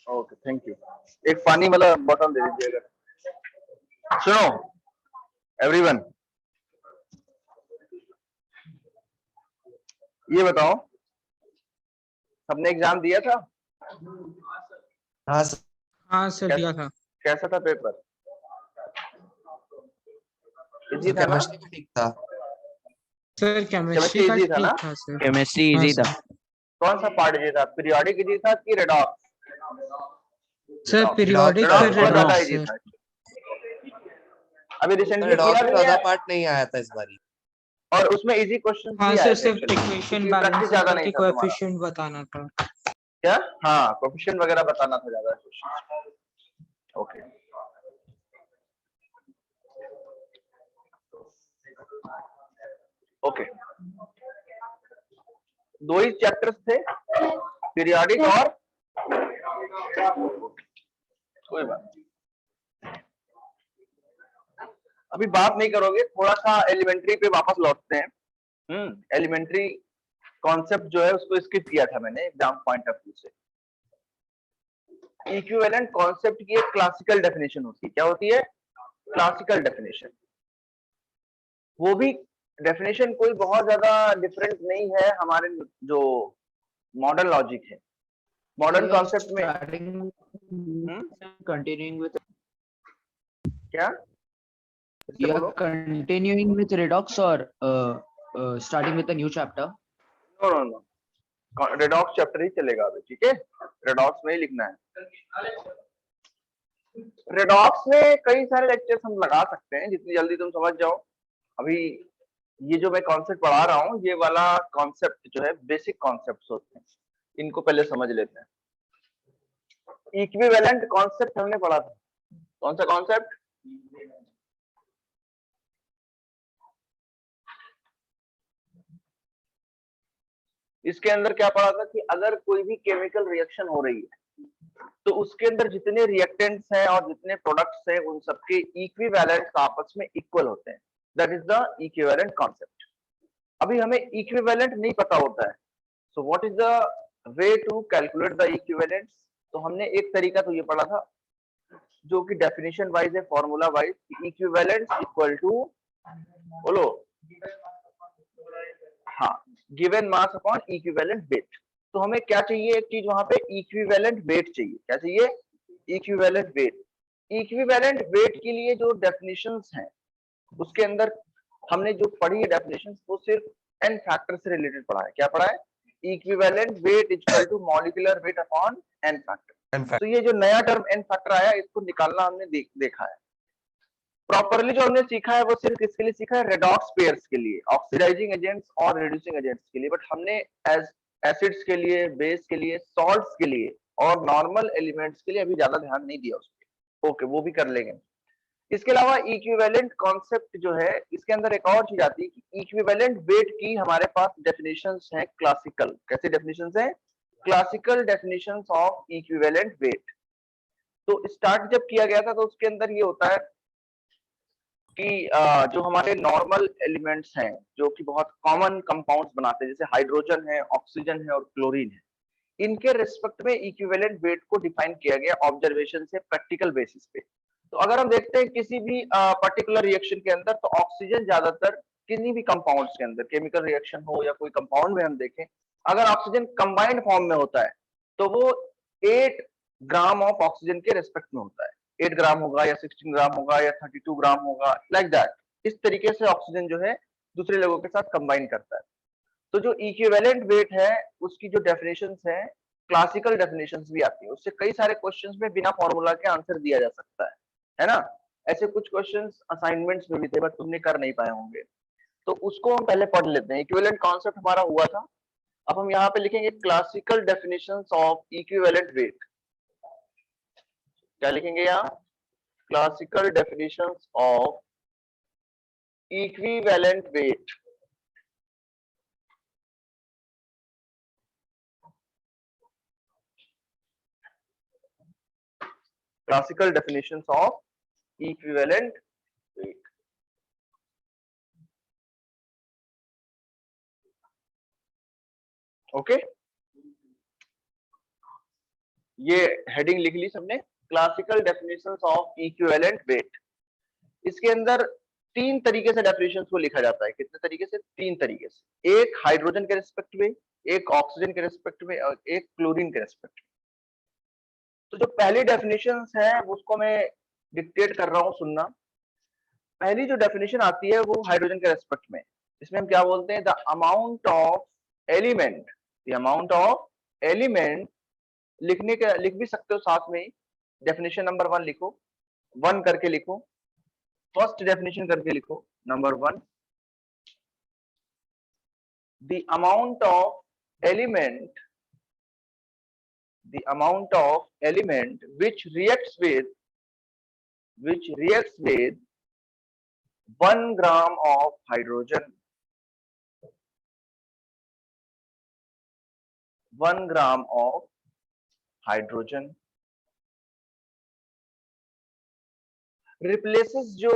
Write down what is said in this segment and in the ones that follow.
Okay, thank you. एक पानी वाला बोतल दे दीजिएगा। सुनो एवरीवन, ये बताओ, सबने एग्जाम दिया था? हाँ सर। हाँ सर, दिया था। कैसा था पेपर? इजी था ना? केमिस्ट्री ठीक था सर केमिस्ट्री का इजी था ना? ठीक था सर। केमिस्ट्री हाँ इजी था। सर। कौन सा पार्ट इजी था? पीरियोडिक इजी था कि रेडॉक्स? सर पीरियोडिक रेडॉक्स फिर बहुत ज्यादा रेडॉक्स इजी सर। था। अभी रिसेंटली रेडॉक्स किया में भी ज्यादा है, पार्ट नहीं आया था इस बारी। और उसमें इजी क्वेश्चन हाँ भी सर, आए थे सिर्फ actually, इक्वेशन क्योंकि प्रैक्टिस बैलेंस ज्यादा करके नहीं था तुम्हारा। कोएफिशिएंट बताना था। क्या? हाँ, कोएफिशिएंट वगैरह बताना था ज्यादा क्वेश्चन। ओके, ओके, दो ही चैप्टर्स थे, पीरियोडिक और कोई बात नहीं। अभी बात नहीं करोगे, थोड़ा सा एलिमेंट्री पे वापस लौटते हैं। एलिमेंट्री कॉन्सेप्ट जो है उसको स्किप किया था मैंने एग्जाम पॉइंट ऑफ व्यू से। इक्विवेलेंट कॉन्सेप्ट की एक क्लासिकल डेफिनेशन होती है। क्या होती है? Classical definition. वो भी डेफिनेशन कोई बहुत ज्यादा डिफरेंट नहीं है हमारे जो मॉडर्न लॉजिक है। मॉडर्न कॉन्सेप्ट में Continuing with क्या you are continuing with redox or starting with a new chapter? No no no, redox chapter ही चलेगा अभी, ठीक है? रेडॉक्स में ही लिखना है। रेडॉक्स में कई सारे लेक्चर्स हम लगा सकते हैं जितनी जल्दी तुम समझ जाओ। अभी ये जो मैं कॉन्सेप्ट पढ़ा रहा हूँ, ये वाला कॉन्सेप्ट जो है बेसिक कॉन्सेप्ट्स होते हैं, इनको पहले समझ लेते हैं। इक्विवेलेंट कॉन्सेप्ट हमने पढ़ा था। कौन सा कॉन्सेप्ट? इसके अंदर क्या पढ़ा था कि अगर कोई भी केमिकल रिएक्शन हो रही है तो उसके अंदर जितने रिएक्टेंट्स हैं और जितने प्रोडक्ट्स हैं उन सबके इक्विवेलेंट्स आपस में इक्वल होते हैं। That is the equivalent concept. अभी हमें इक्विवेलेंट नहीं पता होता है, so what is the way to calculate the equivalents? तो हमने एक तरीका तो ये पढ़ा था जो कि डेफिनेशन वाइज है, formula wise, equivalents equal to, बोलो, हाँ, given mass upon equivalent weight. तो हमें क्या चाहिए? एक चीज वहां पे इक्विवेलेंट वेट चाहिए। क्या चाहिए? Equivalent weight. इक्विवेलेंट वेट के लिए जो डेफिनेशंस हैं उसके अंदर हमने जो पढ़ी है डेफिनेशंस, वो सिर्फ एन फैक्टर से रिलेटेड पढ़ा है। क्या पढ़ा है? Equivalent weight equal to molecular weight upon n factor. तो ये जो नया टर्म एन फैक्टर आया, इसको निकालना हमने देखा है। प्रॉपरली जो हमने सीखा है वो सिर्फ किसके लिए सीखा है? रेडॉक्स पेयर्स के लिए, ऑक्सीडाइजिंग एजेंट्स और रिड्यूसिंग एजेंट्स के लिए। बट हमने एज एसिड्स के लिए, बेस के लिए, सॉल्ट्स के लिए और नॉर्मल एलिमेंट्स के लिए अभी ज्यादा ध्यान नहीं दिया उस पर। ओके, वो भी कर लेंगे। इसके अलावा इक्विवेलेंट कॉन्सेप्ट जो है, इसके अंदर एक और चीज आती है कि इक्विवेलेंट वेट की हमारे पास डेफिनेशंस हैं क्लासिकल। कैसे डेफिनेशंस हैं? Classical definitions of equivalent weight. तो स्टार्ट जब किया गया था तो उसके अंदर ये होता है कि जो हमारे नॉर्मल एलिमेंट्स हैं जो कि बहुत कॉमन कंपाउंड्स बनाते हैं, जैसे हाइड्रोजन है, ऑक्सीजन है और क्लोरीन है, इनके रिस्पेक्ट में इक्विवेलेंट वेट को डिफाइन किया गया ऑब्जर्वेशन से, प्रैक्टिकल बेसिस पे। तो अगर हम देखते हैं किसी भी पर्टिकुलर रिएक्शन के अंदर, तो ऑक्सीजन ज्यादातर किसी भी कंपाउंड्स के अंदर, केमिकल रिएक्शन हो या कोई कंपाउंड में हम देखें, अगर ऑक्सीजन कंबाइंड फॉर्म में होता है तो वो 8 ग्राम ऑफ ऑक्सीजन के रेस्पेक्ट में होता है। 8 ग्राम होगा या 16 ग्राम होगा या 32 ग्राम होगा, लाइक दैट। इस तरीके से ऑक्सीजन जो है दूसरे लोगों के साथ कंबाइन करता है। तो जो इक्विवेलेंट वेट है उसकी जो डेफिनेशंस है, क्लासिकल डेफिनेशंस भी आती है, उससे कई सारे क्वेश्चंस में बिना फॉर्मूला के आंसर दिया जा सकता है ना? ऐसे कुछ क्वेश्चंस असाइनमेंट्स में भी थे बट तुमने कर नहीं पाए होंगे, तो उसको हम पहले पढ़ लेते हैं। इक्विवेलेंट कॉन्सेप्ट हमारा हुआ था। अब हम यहाँ पे लिखेंगे classical definitions of equivalent weight. क्या लिखेंगे यहाँ? Classical definitions of equivalent weight. Classical definitions of equivalent weight. Okay, ये हेडिंग लिख ली सबने, classical definitions of equivalent weight. इसके अंदर तीन तरीके से डेफिनेशंस को लिखा जाता है। कितने तरीके से? तीन तरीके से। एक हाइड्रोजन के रिस्पेक्ट में, एक ऑक्सीजन के रिस्पेक्ट में और एक क्लोरीन के रिस्पेक्ट में। तो जो पहली डेफिनेशंस है उसको मैं डिक्टेट कर रहा हूं, सुनना। पहली जो डेफिनेशन आती है वो हाइड्रोजन के रेस्पेक्ट में। इसमें हम क्या बोलते हैं? The amount of element, the amount of element, लिखने के लिख भी सकते हो साथ में ही। डेफिनेशन नंबर 1 लिखो, 1 करके लिखो, फर्स्ट डेफिनेशन करके लिखो, number 1, the amount of element, the amount of element which reacts with 1 gram of hydrogen, 1 gram of hydrogen replaces जो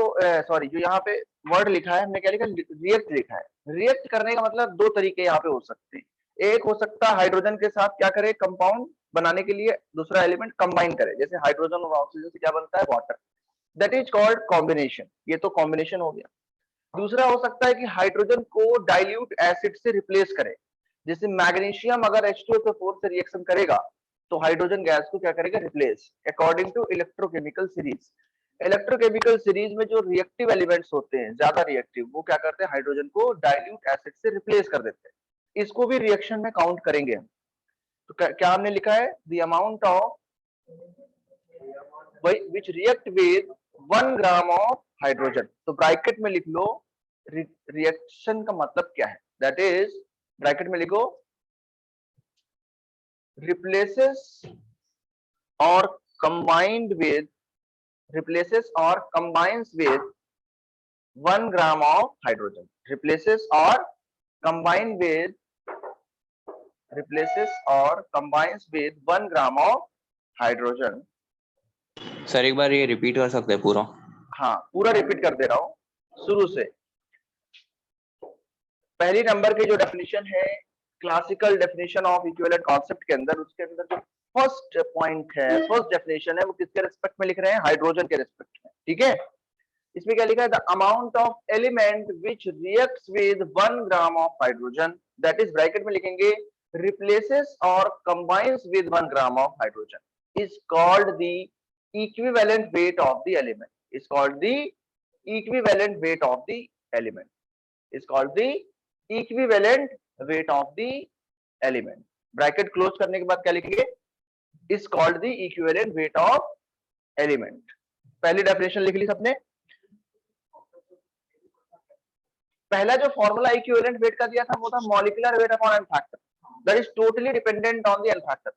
सॉरी जो यहाँ पे वर्ड लिखा है हमने क्या लिखा? रिएक्ट लिखा है। रिएक्ट करने का मतलब दो तरीके यहाँ पे हो सकते हैं। एक हो सकता है हाइड्रोजन के साथ क्या करे? कंपाउंड बनाने के लिए दूसरा एलिमेंट कंबाइन करे, जैसे हाइड्रोजन और ऑक्सीजन से क्या बनता है? Water. That is called combination. ये तो कॉम्बिनेशन हो गया। दूसरा हो सकता है कि हाइड्रोजन को डाइल्यूट एसिड से रिप्लेस करे, जैसे मैग्नीशियम अगर H2SO4 से रिएक्शन करेगा तो हाइड्रोजन गैस को क्या करेगा? Replace, according to electrochemical series. Electrochemical series में जो रिएक्टिव एलिमेंट्स होते हैं ज्यादा रिएक्टिव, वो क्या करते हैं? हाइड्रोजन को डाइल्यूट एसिड से रिप्लेस कर देते हैं। इसको भी रिएक्शन में काउंट करेंगे हम। तो क्या हमने लिखा है? The amount of which react with 1 gram of hydrogen. तो ब्रैकेट में लिख लो रिएक्शन का मतलब क्या है। दैट इज, ब्रैकेट में लिखो, रिप्लेसेस और combined with, replaces or combines with 1 gram of hydrogen, replaces or combine with, replaces or combines with 1 gram of hydrogen। Sir एक बार ये रिपीट कर सकते हैं पूरा? हाँ, पूरा रिपीट कर दे रहा हूं शुरू से। पहली नंबर की जो डेफिनेशन है classical definition of equivalent concept के अंदर, उसके अंदर जो फर्स्ट पॉइंट है, फर्स्ट डेफिनेशन है, वो किसके रिस्पेक्ट में लिख रहे हैं? हाइड्रोजन के रिस्पेक्ट में। ठीक है, इसमें क्या लिखा है? The amount of element which reacts with 1 gram of hydrogen, that is, bracket में लिखेंगे, रिप्लेसेस और combines with 1 gram of hydrogen, is called the equivalent weight of the element, is called the equivalent weight of the element, is called the equivalent weight of the element. Bracket close करने के बाद क्या लिखेंगे? is called the equivalent weight of element। पहली definition लिख ली सबने। पहला जो फॉर्मूला इक्विवेलेंट वेट का दिया था वो था molecular weight upon n factor, that is totally dependent on the n factor.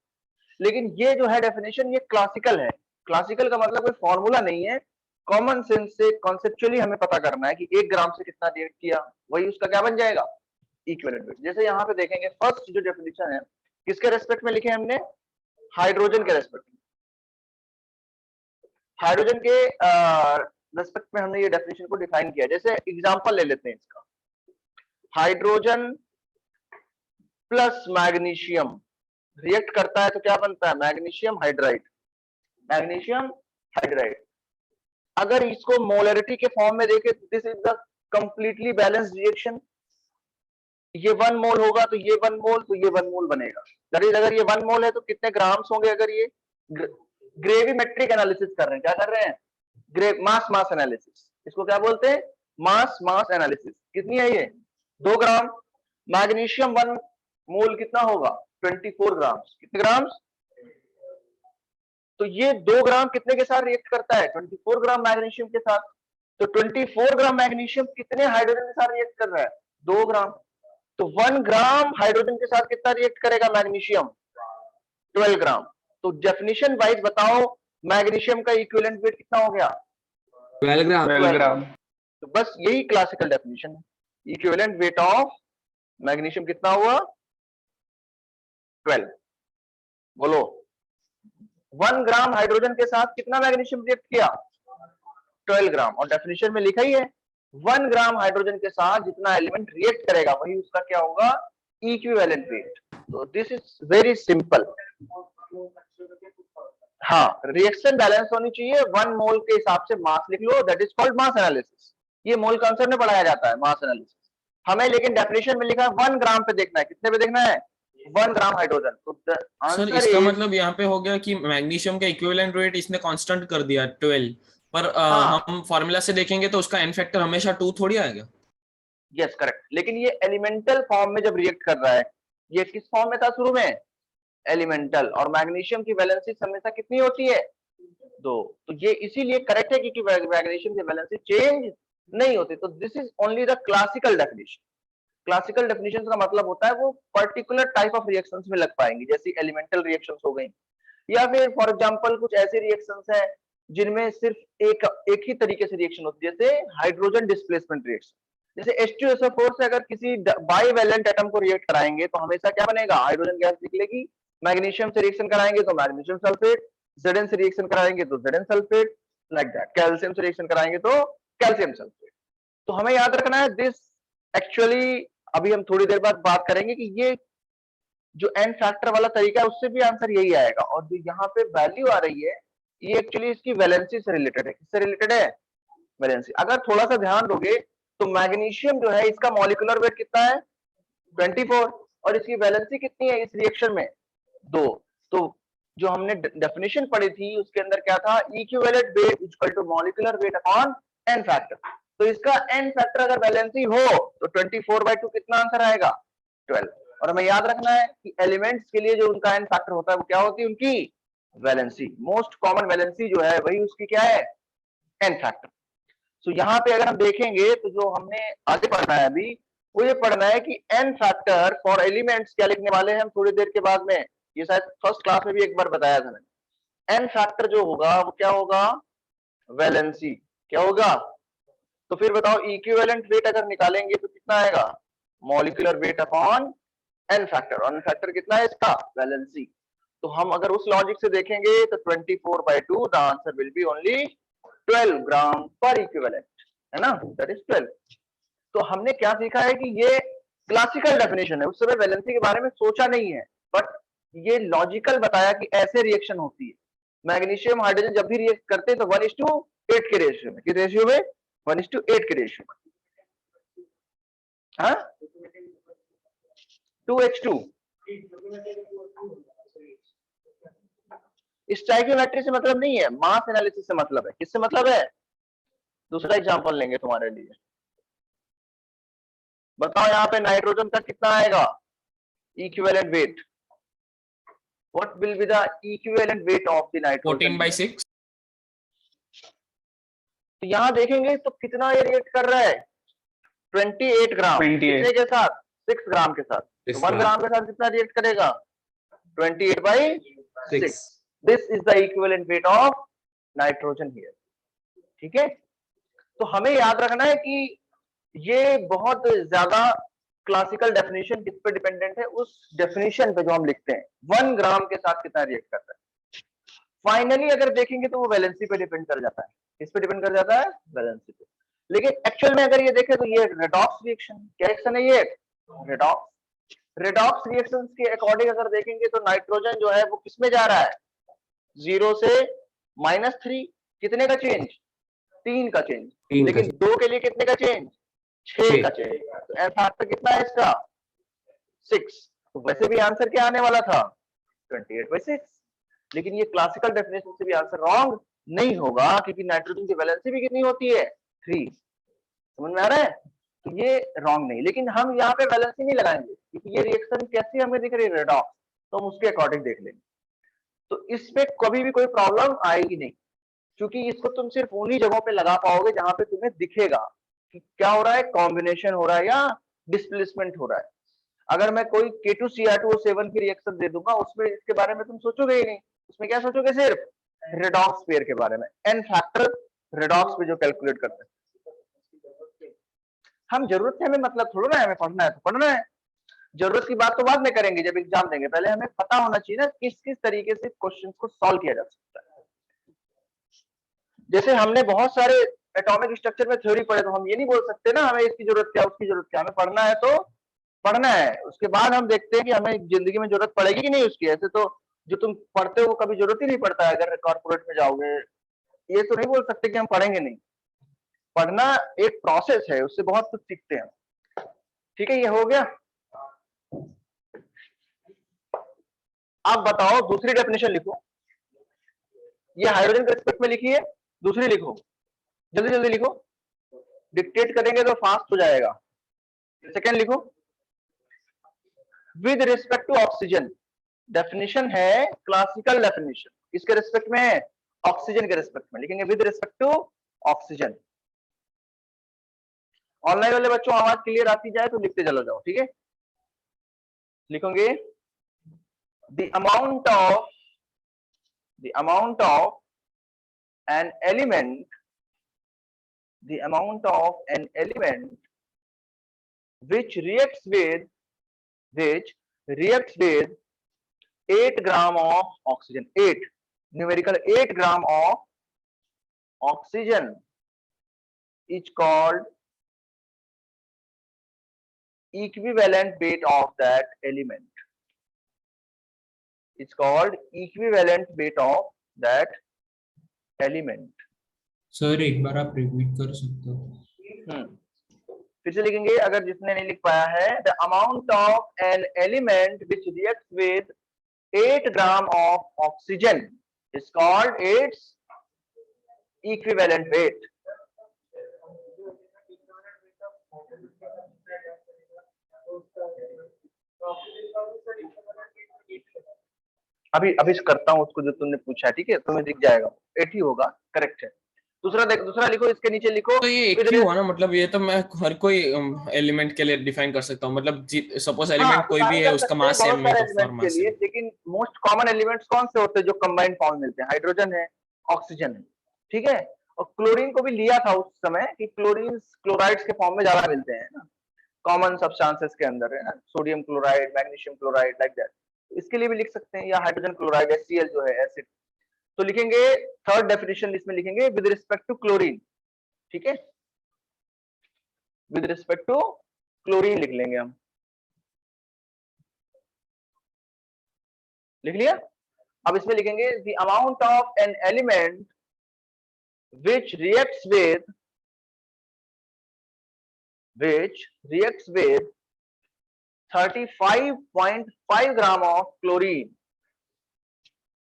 लेकिन ये जो है डेफिनेशन, ये क्लासिकल है। क्लासिकल का मतलब कोई फॉर्मूला नहीं है, कॉमन सेंस से कॉन्सेप्चुअली हमें पता करना है कि 1 ग्राम से कितना रिएक्ट किया, वही उसका क्या बन जाएगा? Equivalent weight. जैसे यहाँ पे देखेंगे फर्स्ट जो डेफिनेशन है किसके रेस्पेक्ट में लिखे हमने? हाइड्रोजन के रेस्पेक्ट में। हाइड्रोजन के रेस्पेक्ट में हमने ये डेफिनेशन को डिफाइन किया। जैसे एग्जांपल ले लेते हैं इसका, हाइड्रोजन प्लस मैग्नीशियम रिएक्ट करता है तो क्या बनता है? Magnesium hydride, magnesium hydride. अगर इसको मोलरिटी के फॉर्म में देखें, this is the completely balanced reaction. ये 1 मोल होगा तो ये 1 मोल, तो ये 1 मोल बनेगा। दैट इज, अगर ये 1 मोल है तो कितने ग्राम्स होंगे? अगर ये ग्रेविमेट्रिक एनालिसिस कर रहे हैं, क्या कर रहे हैं? मास एनालिसिस। इसको क्या बोलते हैं? मास एनालिसिस। कितनी है ये? 2 ग्राम। मैग्नीशियम 1 मोल कितना होगा? 24 ग्राम्स। कितने ग्राम्स? तो ये 2 ग्राम कितने के साथ रिएक्ट करता है? 24 ग्राम मैग्नीशियम के साथ। तो 24 ग्राम मैग्नीशियम कितने हाइड्रोजन के साथ रिएक्ट कर रहा है? 2 ग्राम। तो 1 ग्राम हाइड्रोजन के साथ कितना रिएक्ट करेगा मैग्नीशियम? 12 ग्राम। तो डेफिनेशन वाइज बताओ मैग्नीशियम का इक्विवेलेंट वेट कितना हो गया? 12 ग्राम। 12 ग्राम। तो बस यही क्लासिकल डेफिनेशन है। इक्विवेलेंट वेट ऑफ मैग्नीशियम कितना हुआ? 12। बोलो, 1 ग्राम हाइड्रोजन के साथ कितना मैग्नीशियम रिएक्ट किया? 12 ग्राम। और डेफिनेशन में लिखा ही है 1 ग्राम हाइड्रोजन के साथ जितना एलिमेंट रिएक्ट करेगा वही उसका क्या होगा? Equivalent weight. तो दिस इज वेरी सिंपल। हाँ, रिएक्शन बैलेंस होनी चाहिए, 1 मोल के हिसाब से मास लिख लो, that is called mass analysis. ये मोल कंसेप्ट में पढ़ाया जाता है मास एनालिसिस। हमें लेकिन डेफिनेशन में लिखा है 1 ग्राम पे देखना है, कितने पे देखना है, 1 ग्राम हाइड्रोजन। तो सर आंसर इसका इज, मतलब यहाँ पे हो गया कि मैग्नीशियम का इक्विवेलेंट वेट इसने कांस्टेंट कर दिया 12, पर हाँ, हम फॉर्मूला से देखेंगे तो उसका एन फैक्टर हमेशा 2 थोड़ी आएगा। यस करेक्ट, लेकिन ये एलिमेंटल फॉर्म में जब रिएक्ट कर रहा है, ये किस फॉर्म में था शुरू में, एलिमेंटल, और मैग्नीशियम की वैलेंसी हमेशा कितनी होती है, 2। तो ये इसीलिए करेक्ट है क्योंकि मैग्नीशियम की वैलेंसी चेंज नहीं होती। तो this is only the classical definition. Classical definition का मतलब होता है वो पर्टिकुलर टाइप ऑफ रिएक्शंस में लग पाएंगी, जैसे एलिमेंटल रिएक्शंस हो गई, या फिर फॉर एग्जांपल कुछ ऐसे रिएक्शंस हैं जिनमें सिर्फ एक ही तरीके से रिएक्शन होती है, जैसे हाइड्रोजन डिस्प्लेसमेंट रिएक्शन। जैसे H2SO4 से अगर किसी बाईवैलेंट एटम को रिएक्ट कराएंगे तो हमेशा क्या बनेगा, हाइड्रोजन गैस निकलेगी। मैग्नीशियम से रिएक्शन कराएंगे तो मैग्नीशियम सल्फेट, Zn से रिएक्शन कराएंगे तो Zn sulphate, like that. Calcium से रिएक्शन कराएंगे तो कैल्शियम सल्फेट। तो हमें याद रखना है दिस एक्चुअली, अभी हम थोड़ी देर बाद बात करेंगे कि ये जो एन फैक्टर वाला तरीका है उससे भी आंसर यही आएगा। और जो यहाँ पे वैल्यू आ रही है ये एक्चुअली इसकी वैलेंसी से रिलेटेड है। किससे रिलेटेड है, वैलेंसी। अगर थोड़ा सा ध्यान दोगे तो मैग्नीशियम जो है इसका मॉलिक्यूलर वेट कितना है, 24, और इसकी वैलेंसी कितनी है इस रिएक्शन में, 2। तो जो हमने डेफिनेशन पढ़ी थी उसके अंदर क्या था, equivalent weight equal to molecular weight upon n factor. तो इसका एन फैक्टर अगर वैलेंसी हो तो 24/2 कितना आंसर आएगा, 12। और हमें याद रखना है कि एलिमेंट्स के लिए जो उनका एन फैक्टर होता है वो क्या होती है, उनकी वैलेंसी। मोस्ट कॉमन वैलेंसी जो है वही उसकी क्या है, एन फैक्टर। तो यहाँ पे अगर हम देखेंगे तो जो हमने आगे पढ़ना है अभी वो ये पढ़ना है कि एन फैक्टर फॉर एलिमेंट्स क्या लिखने वाले हैं हम थोड़ी देर के बाद में। ये शायद फर्स्ट क्लास में भी एक बार बताया था मैंने। एन फैक्टर जो होगा वो क्या होगा, वैलेंसी। क्या होगा, तो फिर बताओ इक्विवेलेंट वेट अगर निकालेंगे तो कितना आएगा, molecular weight upon n factor. और एन फैक्टर कितना है इसका, वैलेंसी। तो हम अगर उस लॉजिक से देखेंगे तो 24/2 the answer will be only 12 ग्राम पर इक्विवेलेंट, है ना, दैट इज 12। तो हमने क्या सीखा है कि ये क्लासिकल डेफिनेशन है, उस समय वैलेंसी के बारे में सोचा नहीं है, बट ये लॉजिकल बताया कि ऐसे रिएक्शन होती है। मैग्नीशियम हाइड्रोजन जब भी रिएक्ट करते हैं तो 1:8 के रेशियो में, किस रेशियो में, 1:8 के रेशियो में, हाँ, 2H2। स्टोइकियोमेट्री से मतलब नहीं है, मास एनालिसिस से मतलब है। किससे मतलब है, दूसरा एग्जांपल लेंगे तुम्हारे लिए। बताओ यहाँ पे नाइट्रोजन का कितना आएगा equivalent weight, what will be the equivalent weight of the nitrogen, 14/6। तो यहाँ देखेंगे तो कितना ये रिएक्ट कर रहा है, 28 ग्राम। कितने के साथ, 6 ग्राम के साथ। तो 1 ग्राम के साथ कितना रिएक्ट करेगा, 28/6। This is the equivalent weight of nitrogen here, ठीक है। तो हमें याद रखना है कि ये बहुत ज्यादा क्लासिकल डेफिनेशन किस पे डिपेंडेंट है, उस डेफिनेशन पे जो हम लिखते हैं 1 ग्राम के साथ कितना रिएक्ट करता है। फाइनली अगर देखेंगे तो वो वैलेंसी पे डिपेंड कर जाता है। किस पे डिपेंड कर जाता है, वैलेंसी पे। लेकिन एक्चुअल में अगर ये देखें तो ये रेडॉक्स रिएक्शन, क्या रिएक्शन है ये, रेडॉक्स। रेडॉक्स रिएक्शंस के अकॉर्डिंग अगर देखेंगे तो नाइट्रोजन जो है वो किसमें जा रहा है, 0 से -3। कितने का चेंज, 3 का चेंज। लेकिन 2 के लिए कितने का चेंज, 6 का चेंज। तो एन फैक्टर कितना है इसका, 6। तो वैसे भी आंसर क्या आने वाला था, 28/6। लेकिन ये क्लासिकल डेफिनेशन से भी आंसर रॉन्ग नहीं होगा क्योंकि नाइट्रोजन की वैलेंसी भी कितनी होती है, 3। समझ में आ रहा है, तो ये रॉन्ग नहीं। लेकिन हम यहाँ पे वैलेंसी नहीं लगाएंगे क्योंकि ये रिएक्शन कैसी हमें दिख रही है, रेडॉक्स, तो हम उसके अकॉर्डिंग देख लेंगे। तो इसमें कभी भी कोई प्रॉब्लम आएगी नहीं, क्योंकि इसको तुम सिर्फ उन्हीं जगहों पे लगा पाओगे जहां पे तुम्हें दिखेगा कि क्या हो रहा है, कॉम्बिनेशन हो रहा है या डिस्प्लेसमेंट हो रहा है। अगर मैं कोई K2Cr2O7 की रिएक्शन दे दूंगा उसमें इसके बारे में तुम सोचोगे ही नहीं, उसमें क्या सोचोगे, सिर्फ रेडॉक्स पेयर के बारे में, एन फैक्टर रेडॉक्स पे जो कैलकुलेट करते हैं। हम जरूरत है हमें, मतलब थोड़ा ना हमें पढ़ना है तो पढ़ना है, जरूरत की बात तो बाद में करेंगे जब एग्जाम देंगे। पहले हमें पता होना चाहिए ना किस किस तरीके से क्वेश्चन को सॉल्व किया जा सकता है। जैसे हमने बहुत सारे एटॉमिक स्ट्रक्चर में थ्योरी पढ़े, तो हम ये नहीं बोल सकते ना हमें इसकी जरूरत क्या, उसकी जरूरत क्या। हमें पढ़ना है तो पढ़ना है, उसके बाद हम देखते हैं कि हमें जिंदगी में जरूरत पड़ेगी कि नहीं उसकी। ऐसे तो जो तुम पढ़ते हो वो कभी जरूरत ही नहीं पड़ता है अगर कॉर्पोरेट में जाओगे। ये तो नहीं बोल सकते कि हम पढ़ेंगे नहीं। पढ़ना एक प्रोसेस है, उससे बहुत कुछ सीखते हैं। ठीक है, ये हो गया। आप बताओ दूसरी डेफिनेशन लिखो। ये हाइड्रोजन के रिस्पेक्ट में लिखी है, दूसरी लिखो, जल्दी जल्दी लिखो, डिक्टेट करेंगे तो फास्ट हो जाएगा। सेकेंड लिखो, with respect to oxygen. Definition है क्लासिकल डेफिनेशन, किसके रिस्पेक्ट में है? ऑक्सीजन के रिस्पेक्ट में। लिखेंगे with respect to oxygen. Online वाले बच्चों आवाज क्लियर आती जाए तो लिखते चलो जाओ, ठीक है। लिखोगे the amount of an element which reacts with 8 gram of oxygen, 8 numerical 8 gram of oxygen is called equivalent weight of that element. It's called equivalent weight of that element. Sir एक बार आप रिपीट कर सकते हो? फिर से लिखेंगे अगर जिसने नहीं लिख पाया है। The amount of an element which reacts with 8 gram of oxygen is called its equivalent weight. अभी करता हूं उसको जो तुमने पूछा, ठीक है, तुम्हें दिख जाएगा। 8 ही होगा, करेक्ट है। दूसरा लिखो, इसके नीचे लिखो। तो ये एक ही हुआ ना, मतलब ये तो मैं हर कोई एलिमेंट के लिए डिफाइन कर सकता हूँ, मतलब सपोज एलिमेंट कोई भी है उसका मास m है तो फॉर मास। लेकिन मोस्ट कॉमन एलिमेंट्स कौन से होते हैं जो कंबाइंड फॉर्म मिलते हैं? हाइड्रोजन है, ऑक्सीजन है, ठीक है। और क्लोरीन को भी लिया था उस समय कि क्लोरीन क्लोराइड्स के फॉर्म में ज्यादा मिलते हैं ना, कॉमन सब्सटेंसेस के अंदर है ना, sodium chloride, magnesium chloride, like that. इसके लिए भी लिख सकते हैं, या हाइड्रोजन क्लोराइड, HCl जो है एसिड। तो लिखेंगे थर्ड डेफिनेशन इसमें लिखेंगे विद रिस्पेक्ट टू क्लोरीन, ठीक है, विद रिस्पेक्ट टू क्लोरीन लिख लेंगे हम। लिख लिया। अब इसमें लिखेंगे the amount of an element which reacts with 35.5 gram of chlorine.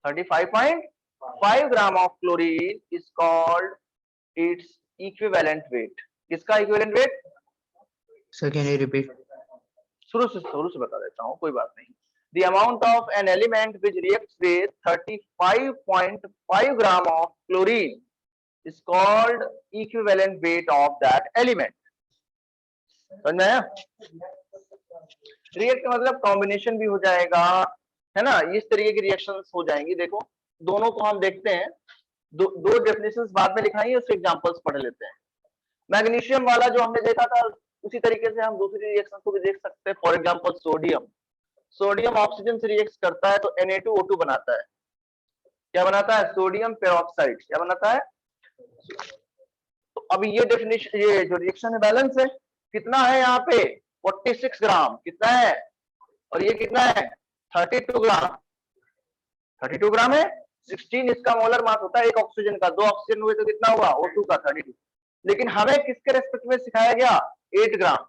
35.5 gram of chlorine is called its equivalent weight. किसका equivalent weight? Sir, can you repeat? शुरू से बता देता हूँ, कोई बात नहीं। The amount of an element which reacts with 35.5 gram of chlorine is called equivalent weight of that element. समझ में आया? रिएक्ट का मतलब कॉम्बिनेशन भी हो जाएगा, है ना, इस तरीके की रिएक्शंस हो जाएंगी। देखो दोनों को हम देखते हैं, दो डेफिनेशंस बाद में लिखाई है, उसके एग्जांपल्स पढ़ लेते हैं। मैग्नीशियम वाला जो हमने देखा था उसी तरीके से हम दूसरी रिएक्शन को भी देख सकते हैं। फॉर एग्जांपल सोडियम ऑक्सीजन से रिएक्ट करता है तो Na2O2 बनाता है। क्या बनाता है? Sodium peroxide. क्या बनाता है? तो अभी ये डेफिनेशन, ये जो रिएक्शन है बैलेंस है, कितना है यहाँ पे 46 ग्राम, कितना है, और ये कितना है 32 ग्राम। 32 ग्राम है, 16 इसका मोलर मास होता है एक ऑक्सीजन का, 2 ऑक्सीजन हुए तो कितना हुआ O2 का 32। लेकिन हमें किसके रेस्पेक्ट में सिखाया गया? 8 ग्राम।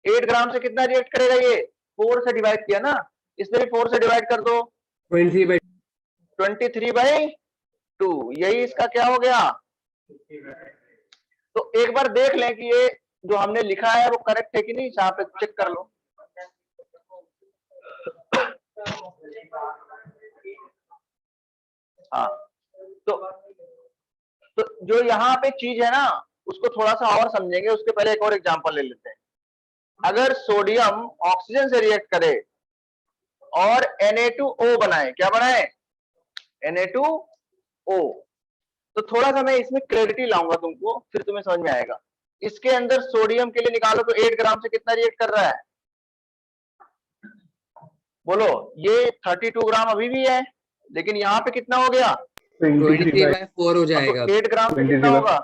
8 ग्राम से कितना रिएक्ट करेगा? ये 4 से डिवाइड किया ना, इसमें भी 4 से डिवाइड कर दो, 23/2। यही इसका क्या हो गया? तो एक बार देख लें कि ये जो हमने लिखा है वो करेक्ट है कि नहीं, यहाँ पे चेक कर लो। हाँ, तो जो यहाँ पे चीज है ना उसको थोड़ा सा और समझेंगे, उसके पहले एक और एग्जांपल ले लेते हैं। अगर सोडियम ऑक्सीजन से रिएक्ट करे और Na2O बनाए, क्या बनाए? Na2O। तो थोड़ा सा मैं इसमें क्लैरिटी लाऊंगा तुमको, फिर तुम्हें समझ में आएगा। इसके अंदर सोडियम के लिए निकालो तो 8 ग्राम से कितना रिएक्ट कर रहा है? बोलो, ये 32 ग्राम अभी भी है, लेकिन यहाँ पे कितना हो गया? 23/4 हो जाएगा। तो 8 ग्राम से कितना होगा?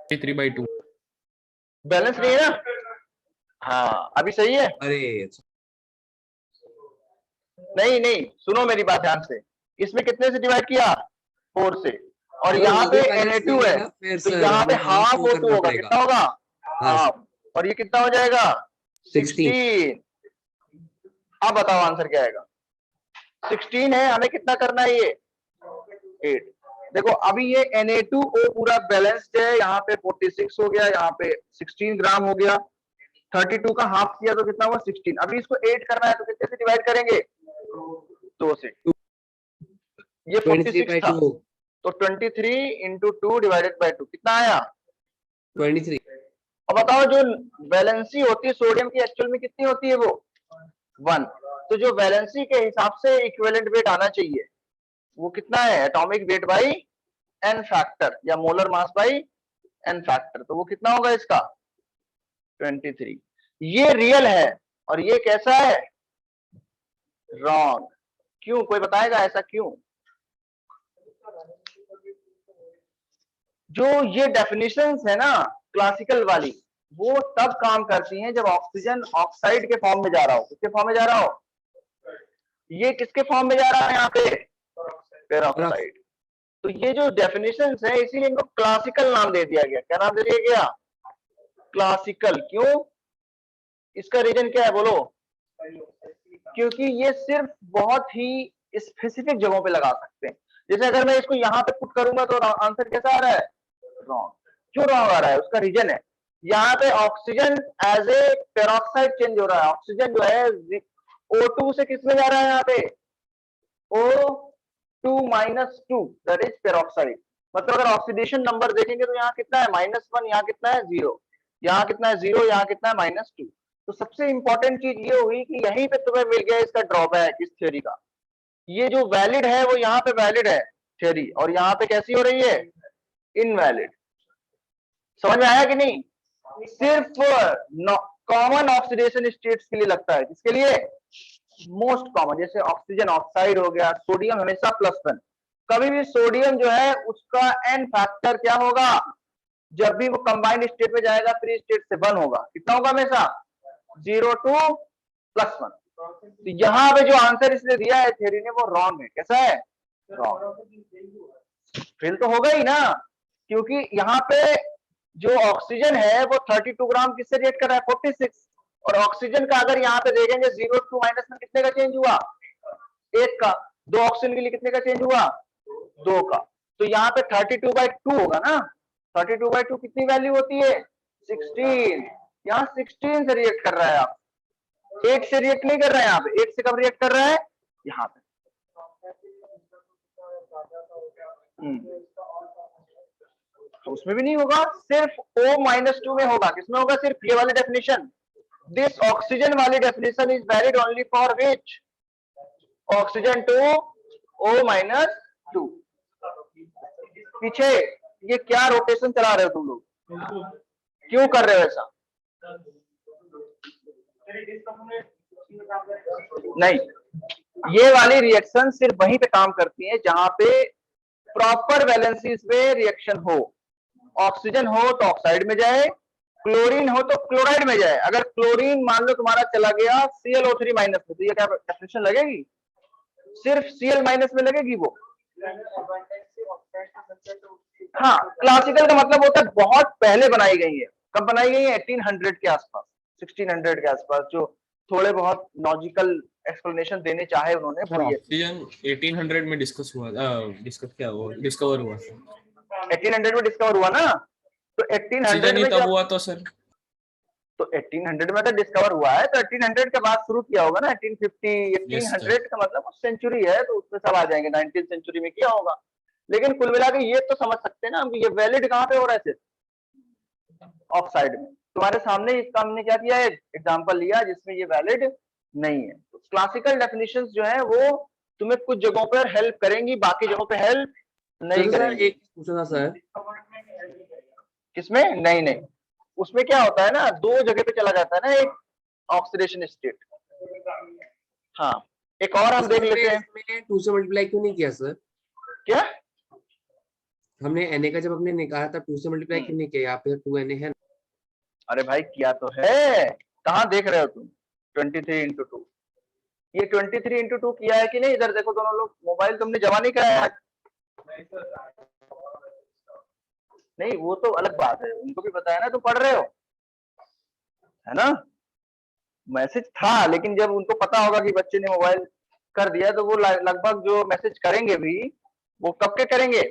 23/2। बैलेंस नहीं है ना? हाँ अभी सही है? अरे नहीं नहीं, सुनो मेरी बात ध्यान से, इसमें कितने से डिवाइड किया? 4 से, और अगर यहाँ वो पे भी बैलेंस Na2 नहीं है ना, फिर तो सर यहाँ पे हमें हाफ वो O2 करना होगा, पड़ेगा। कितना होगा? हाँ हाफ, और ये कितना हो जाएगा? 16। अब बताओ आंसर क्या आएगा? 16 है, हमें कितना करना है ये? 8। देखो अभी ये Na2O पूरा बैलेंस्ड है, यहाँ पे 46 हो गया, यहाँ पे 16 ग्राम हो गया, 32 का हाफ किया तो कितना हुआ? 16। अभी इसको 8 करना है तो कितने से डिवाइड करेंगे? 2 से। ये 23 46 by था 2 तो 23 into 2 divided by 2 कितना आया? 23। अब बताओ जो वैलेंसी होती है सोडियम की एक्चुअल में कितनी होती है? वो 1। तो जो वैलेंसी के हिसाब से इक्विवेलेंट वेट आना चाहिए वो कितना है? Atomic weight by n factor या molar mass by n factor, तो वो कितना होगा इसका? 23। ये रियल है और ये कैसा है? रॉन्ग। क्यों, कोई बताएगा ऐसा क्यों? जो ये डेफिनेशंस है ना क्लासिकल वाली, वो तब काम करती हैं जब ऑक्सीजन ऑक्साइड के फॉर्म में जा रहा हो। किसके फॉर्म में जा रहा हो? ये किसके फॉर्म में जा रहा है यहाँ पे? पेरोक्साइड। तो ये जो डेफिनेशंस है इसीलिए इनको क्लासिकल नाम दे दिया गया। क्या नाम दे दिया गया? क्लासिकल। क्यों? इसका रीजन क्या है बोलो? क्योंकि ये सिर्फ बहुत ही स्पेसिफिक जगहों पे लगा सकते हैं। जैसे अगर मैं इसको यहाँ पे पुट करूंगा तो आंसर कैसा आ रहा है? रॉन्ग। क्यों रॉन्ग आ रहा है? उसका रीजन है यहाँ पे oxygen as a peroxide change हो रहा है। ऑक्सीजन जो है O2 से किस में जा रहा है? यहाँ पे O2-2 दैट इज पेरोक्साइड। मतलब अगर ऑक्सीडेशन नंबर देखेंगे तो यहाँ कितना है? -1, यहाँ कितना है? 0, यहाँ कितना है? 0, यहाँ कितना है? -2। तो सबसे इंपॉर्टेंट चीज ये हुई कि यहीं पे तुम्हें मिल गया इसका ड्रॉबैक इस थ्योरी का। ये जो वैलिड है वो यहाँ पे वैलिड है थ्योरी, और यहाँ पे कैसी हो रही है? इनवैलिड। समझ में आया कि नहीं? सिर्फ कॉमन ऑक्सीडेशन स्टेट्स के लिए लगता है। किसके लिए? मोस्ट कॉमन, जैसे ऑक्सीजन ऑक्साइड हो गया, सोडियम हमेशा +1। कभी भी सोडियम जो है उसका एन फैक्टर क्या होगा? जब भी वो कंबाइंड स्टेट में जाएगा फ्री स्टेट से 1 होगा। कितना होगा? हमेशा 0 to +1। तो यहाँ पे जो आंसर इसने दिया है थ्योरी ने वो रॉन्ग है। कैसा है? रॉन्ग। फेल तो होगा ही ना, क्योंकि यहाँ पे जो ऑक्सीजन है वो 32 ग्राम किससे रिएक्ट कर रहा है? 46। और ऑक्सीजन का अगर यहाँ पे देखेंगे 0 to -1 में कितने का चेंज हुआ? 1 का। 2 ऑक्सीजन के लिए कितने का चेंज हुआ? 2 का। तो यहाँ पे 32/2 होगा ना। 32/2 कितनी वैल्यू होती है? 16। यहाँ 16 से रिएक्ट कर रहा है। आप 8 से रिएक्ट नहीं कर रहा है। यहाँ पे 8 से कब रिएक्ट कर रहा है? यहाँ पे। तो उसमें भी नहीं होगा, सिर्फ O-2 में होगा। किसमें होगा? सिर्फ ये वाली डेफिनेशन। दिस ऑक्सीजन वाली definition is valid only for which? Oxygen to O-2। पीछे ये क्या रोटेशन चला रहे हो तुम लोग? क्यों कर रहे हो ऐसा? नहीं, ये वाली रिएक्शन सिर्फ वहीं पे काम करती है जहां पे प्रॉपर वैलेंसीज में रिएक्शन हो। ऑक्सीजन हो तो ऑक्साइड में जाए, क्लोरीन हो तो क्लोराइड में जाए। अगर क्लोरीन मान लो तुम्हारा चला गया ClO3- में, तो ये क्या डेफिनेशन लगेगी? सिर्फ Cl- में लगेगी वो। हाँ, क्लासिकल का मतलब होता है बहुत पहले बनाई गई है। कब बनाई गई है? 1800 के आसपास, 1600 के आसपास। जो थोड़े बहुत लॉजिकल एक्सप्लेनेशन देने चाहे उन्होंने। ऑक्सीजन 1800 में डिस्कवर हुआ 1800 में डिस्कवर हुआ ना। तो 1800 में तब हुआ तो सर, तो 1800 में तो डिस्कवर हुआ है, तो 1800 के बाद शुरू किया होगा ना। 1850 1800 का मतलब सेंचुरी है, तो उसमें सब आ जाएंगे 19th सेंचुरी में किया होगा। लेकिन कुल मिला के ये तो समझ सकते हैं ना हम, ये वैलिड कहाँ पे हो रहा है? सिर्फ ऑक्साइड में। तुम्हारे सामने इसका हमने क्या किया है? एग्जांपल लिया जिसमें ये वैलिड नहीं है। तो क्लासिकल डेफिनेशंस जो है वो तुम्हें कुछ जगहों पर हेल्प करेंगी, बाकी जगहों पे हेल्प नहीं करेंगी। एक पूछना सर, किसमें? नहीं, उसमें क्या होता है ना, 2 जगह पे चला जाता है ना एक ऑक्सीडेशन स्टेट। हाँ, एक और हम देख लेते हैं। 2 से मल्टीप्लाई क्यों नहीं किया सर? क्या हमने Na का जब हमने निकाला था 2 से मल्टीप्लाई क्यों नहीं किया? यहाँ पे 2Na है। अरे भाई किया तो है, कहाँ देख रहे हो तुम 23/2? ये 23/2 किया है कि नहीं? इधर देखो दोनों लोग, मोबाइल तुमने जमा नहीं कराया आज? नहीं, वो तो अलग बात है, उनको भी बताया ना, तुम पढ़ रहे हो, है ना? मैसेज था, लेकिन जब उनको पता होगा कि बच्चे ने मोबाइल कर दिया तो वो लगभग जो मैसेज करेंगे भी वो कब के करेंगे?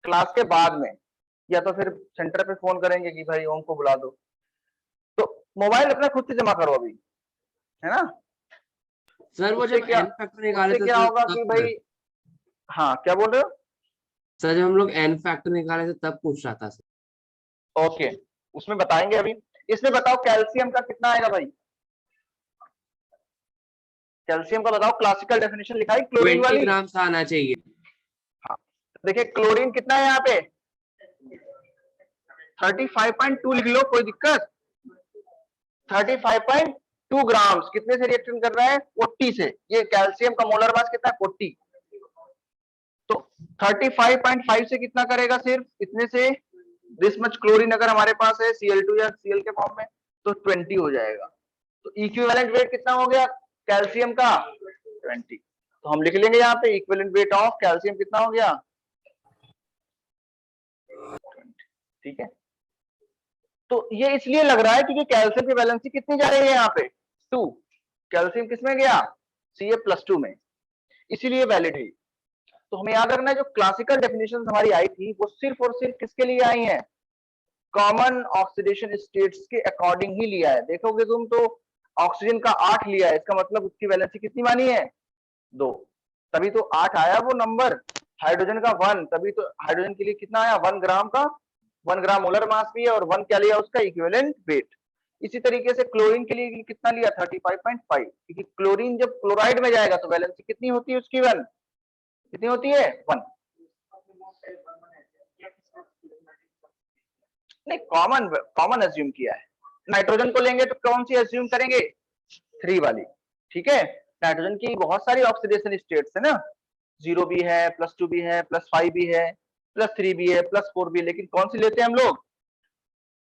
क्लास के बाद में, या तो फिर सेंटर पे फोन करेंगे कि भाई ओम को बुला दो। तो मोबाइल अपना खुद से जमा करो अभी, है ना? सर वो उससे जब क्या n फैक्टर निकाले उससे थे क्या सर होगा कि तब भाई, हाँ क्या बोल रहे हो? सर जब हम लोग n फैक्टर निकाले थे तब पूछ रहा था सर। ओके, उसमें बताएंगे अभी। इसमें बताओ कैल्शियम का कितना आएगा भाई? कैल्शियम का बताओ, क्लासिकल डेफिनेशन लिखा है क्लोरीन 20 वाली। ग्राम से आना चाहिए। हाँ, देखिए क्लोरीन कितना है यहाँ पे? 35.2 लिख लो, कोई दिक्कत? 35.2 ग्राम्स कितने से रिएक्शन कर रहा है? 40 से। ये कैल्शियम का मोलर मास कितना है? 40। तो 35.5 से कितना करेगा? सिर्फ इतने से दिस मच क्लोरीन अगर हमारे पास है Cl2 या Cl के फॉर्म में, तो 20 हो जाएगा। तो इक्विवेलेंट वेट कितना हो गया कैल्शियम का? 20। तो हम लिख लेंगे यहाँ पे इक्विवेलेंट वेट ऑफ कैल्शियम कितना हो गया? 20। ठीक है, तो ये इसलिए लग रहा है क्योंकि कैल्शियम की वैलेंसी कितनी जा रही है यहाँ पे? 2। कैल्शियम किसमें गया? Ca+2 में, इसीलिए वैलिड है। तो हमें याद रखना है जो क्लासिकल डेफिनेशन हमारी आई थी वो सिर्फ और सिर्फ किसके लिए आई है? कॉमन ऑक्सीडेशन स्टेट्स के अकॉर्डिंग ही लिया है। देखोगे तुम तो ऑक्सीजन का 8 लिया है, इसका मतलब उसकी वैलेंसी कितनी मानी है? 2, तभी तो 8 आया वो नंबर। हाइड्रोजन का 1, तभी तो हाइड्रोजन के लिए कितना आया? 1 ग्राम का, 1 ग्राम मोलर मास भी है, और 1 क्या लिया? उसका इक्विवेलेंट वेट। इसी तरीके से क्लोरीन के लिए कितना लिया? 35.5, क्योंकि क्लोरीन जब क्लोराइड में जाएगा तो वैलेंसी कितनी होती है उसकी? 1 कितनी होती है? 1। नहीं, कॉमन कॉमन एज्यूम किया है। नाइट्रोजन को लेंगे तो कौन सी एज्यूम करेंगे? 3 वाली। ठीक है, नाइट्रोजन की बहुत सारी ऑक्सीडेशन स्टेट्स है ना, 0 भी है, +2 भी है, +5 भी है, +3 भी है, +4 भी है, लेकिन कौन सी लेते हैं हम लोग?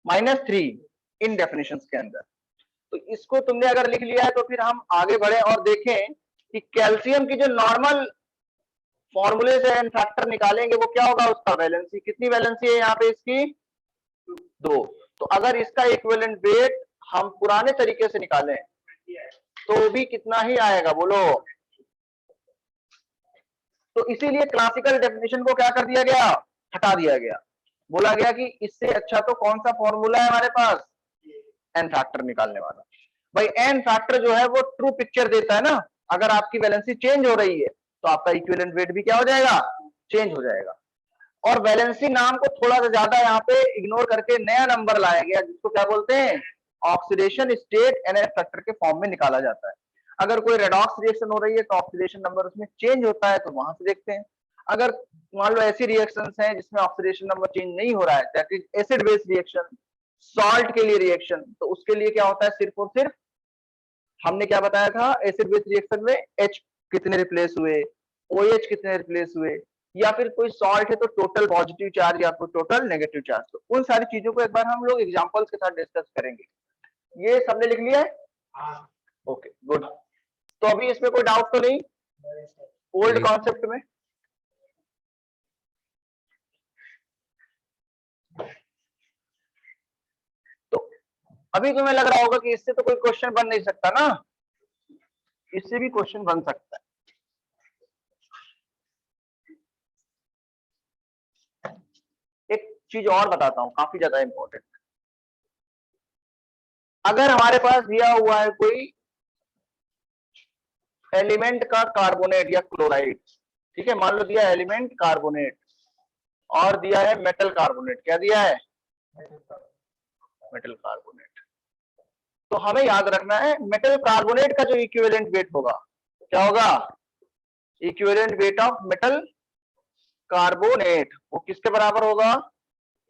-3 इन डेफिनेशंस के अंदर। तो इसको तुमने अगर लिख लिया है तो फिर हम आगे बढ़े और देखें कि कैल्शियम की जो नॉर्मल फॉर्मूले से एन फैक्टर निकालेंगे वो क्या होगा? उसका वैलेंसी कितनी वैलेंसी है यहाँ पे इसकी? 2। तो अगर इसका इक्विवेलेंट वेट हम पुराने तरीके से निकालें तो भी कितना ही आएगा बोलो? तो इसीलिए क्लासिकल डेफिनेशन को क्या कर दिया गया? हटा दिया गया। बोला गया कि इससे अच्छा तो कौन सा फॉर्मूला है हमारे पास? एन फैक्टर निकालने वाला। भाई एन फैक्टर जो है वो ट्रू पिक्चर देता है ना, अगर आपकी वैलेंसी चेंज हो रही है तो आपका इक्विवेलेंट वेट भी क्या हो जाएगा? चेंज हो जाएगा। और वैलेंसी नाम को थोड़ा सा ज्यादा यहाँ पे इग्नोर करके नया नंबर लाया गया जिसको क्या बोलते हैं? Oxidation state n f factor के फॉर्म में निकाला जाता है। अगर कोई रेडॉक्स रिएक्शन हो रही है तो ऑक्सीडेशन नंबर उसमें चेंज होता है, तो वहां से देखते हैं। अगर मान लो ऐसी रिएक्शंस हैं जिसमें ऑक्सीडेशन नंबर चेंज नहीं हो रहा है, that is acid base reaction, salt के लिए रिएक्शन, तो उसके लिए क्या होता है? सिर्फ और सिर्फ हमने क्या बताया था? एसिड बेस रिएक्शन में H कितने रिप्लेस हुए, OH कितने रिप्लेस हुए, या फिर कोई सॉल्ट है तो टोटल पॉजिटिव चार्ज या फिर टोटल नेगेटिव चार्ज। तो उन सारी चीजों को एक बार हम लोग एग्जांपल्स के साथ डिस्कस करेंगे। ये सबने लिख लिया है? Okay good. तो अभी इसमें कोई डाउट तो नहीं ओल्ड कॉन्सेप्ट में? तो अभी तुम्हें लग रहा होगा कि इससे तो कोई क्वेश्चन बन नहीं सकता ना, इससे भी क्वेश्चन बन सकता है। एक चीज और बताता हूं, काफी ज्यादा इंपॉर्टेंट। अगर हमारे पास दिया हुआ है कोई एलिमेंट का कार्बोनेट या क्लोराइड, ठीक है, मान लो दिया एलिमेंट कार्बोनेट और दिया है मेटल कार्बोनेट। क्या दिया है? Metal carbonate. तो हमें याद रखना है मेटल कार्बोनेट का जो इक्विवेलेंट वेट होगा क्या होगा? Equivalent weight of metal carbonate वो किसके बराबर होगा?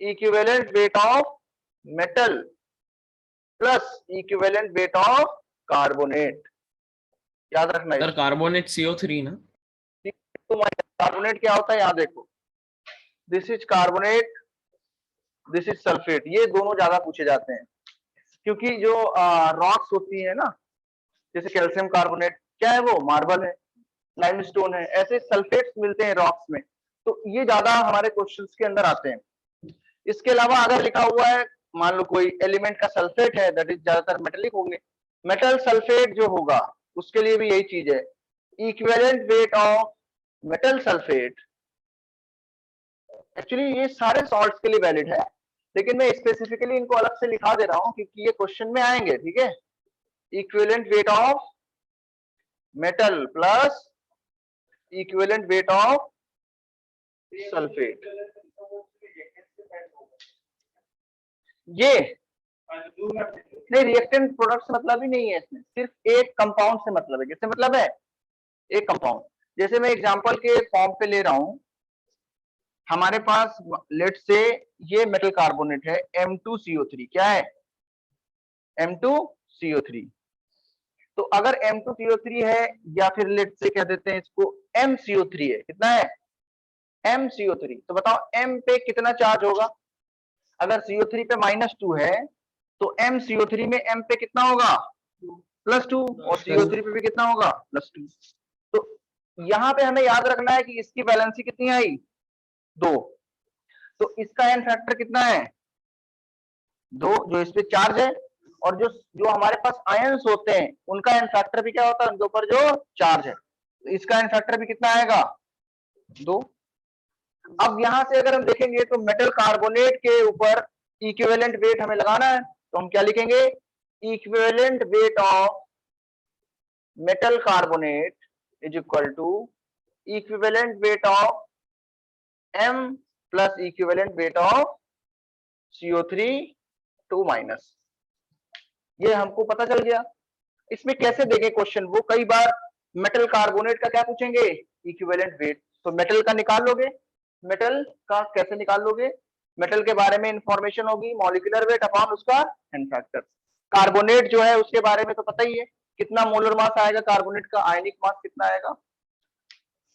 Equivalent weight of metal plus equivalent weight of carbonate. याद रखना सर है। कार्बोनेट CO3 ना? तो कार्बोनेट क्या होता है यहाँ देखो, this is carbonate, this is sulphate. ये दोनों ज्यादा पूछे जाते हैं क्योंकि जो रॉक्स होती है ना, जैसे कैल्शियम कार्बोनेट, क्या है वो, मार्बल है, लाइमस्टोन है, ऐसे सल्फेट्स मिलते हैं रॉक्स में, तो ये ज्यादा हमारे क्वेश्चंस के अंदर आते हैं। इसके अलावा अगर लिखा हुआ है, मान लो कोई एलिमेंट का सल्फेट है, दैट इज ज्यादातर मेटेलिक होंगे, मेटल सल्फेट जो होगा उसके लिए भी यही चीज है, equivalent weight of metal sulphate. Actually ये सारे सॉल्ट्स के लिए वैलिड है, लेकिन मैं स्पेसिफिकली इनको अलग से लिखा दे रहा हूं क्योंकि ये क्वेश्चन में आएंगे, ठीक है। Equivalent weight of metal plus equivalent weight of sulphate, ये नहीं रिएक्टेंट प्रोडक्ट से मतलब ही नहीं है, इसमें सिर्फ एक कंपाउंड से मतलब है। किससे मतलब है? एक कंपाउंड। जैसे मैं एग्जांपल के फॉर्म पे ले रहा हूं, हमारे पास लेट से ये मेटल कार्बोनेट है M2CO3, क्या है? M2CO3। तो अगर M2CO3 है, या फिर लेट से कह देते हैं इसको MCO3 है, कितना है? MCO3। तो बताओ M पे कितना चार्ज होगा? अगर CO3 पे -2 है तो MCO3 में M पे कितना होगा? +2, और CO3 पे भी कितना होगा? +2। तो यहाँ पे हमें याद रखना है कि इसकी वैलेंसी कितनी आई? 2। तो इसका एन फैक्टर कितना है? 2, जो इस पे चार्ज है, और जो हमारे पास आयंस होते हैं उनका एन फैक्टर भी क्या होता है? उनके ऊपर जो चार्ज है, तो इसका एन फैक्टर भी कितना आएगा? 2। अब यहां से अगर हम देखेंगे तो मेटल कार्बोनेट के ऊपर इक्विवेलेंट वेट हमें लगाना है, तो हम क्या लिखेंगे? Equivalent weight of metal carbonate is equal to equivalent weight of M plus equivalent weight of CO3 2-। ये हमको पता चल गया। इसमें कैसे देंगे क्वेश्चन? वो कई बार मेटल कार्बोनेट का क्या पूछेंगे? Equivalent weight. तो मेटल का निकाल लोगे। मेटल का कैसे निकाल लोगे? मेटल के बारे में इंफॉर्मेशन होगी, मॉलिक्यूलर वेट अपॉन उसका एन फैक्टर। कार्बोनेट जो है उसके बारे में तो पता ही है, कितना मोलर मास आएगा कार्बोनेट का, आयनिक मास कितना आएगा?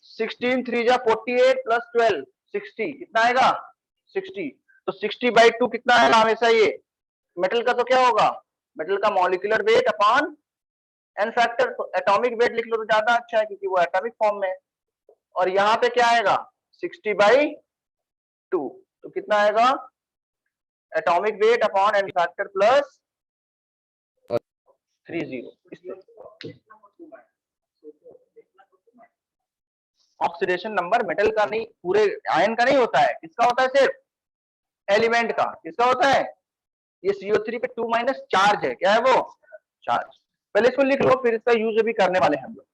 16 3 जा 48 प्लस 12 60, कितना आएगा? 60। तो 60/2 कितना आएगा हमेशा? ये मेटल का तो क्या होगा? मेटल का molecular weight upon n factor. तो एटॉमिक वेट लिख लो तो ज्यादा अच्छा है क्योंकि वो एटॉमिक फॉर्म में है। और यहाँ पे क्या आएगा? 60/2। तो कितना आएगा? Atomic weight upon n factor plus 30। Oxidation number metal का नहीं, पूरे आयन का नहीं होता है, किसका होता है? सिर्फ एलिमेंट का। किसका होता है? ये CO3 पे 2- चार्ज है, क्या है वो? चार्ज। पहले इसको लिख लो, फिर इसका यूज भी करने वाले हैं हम लोग।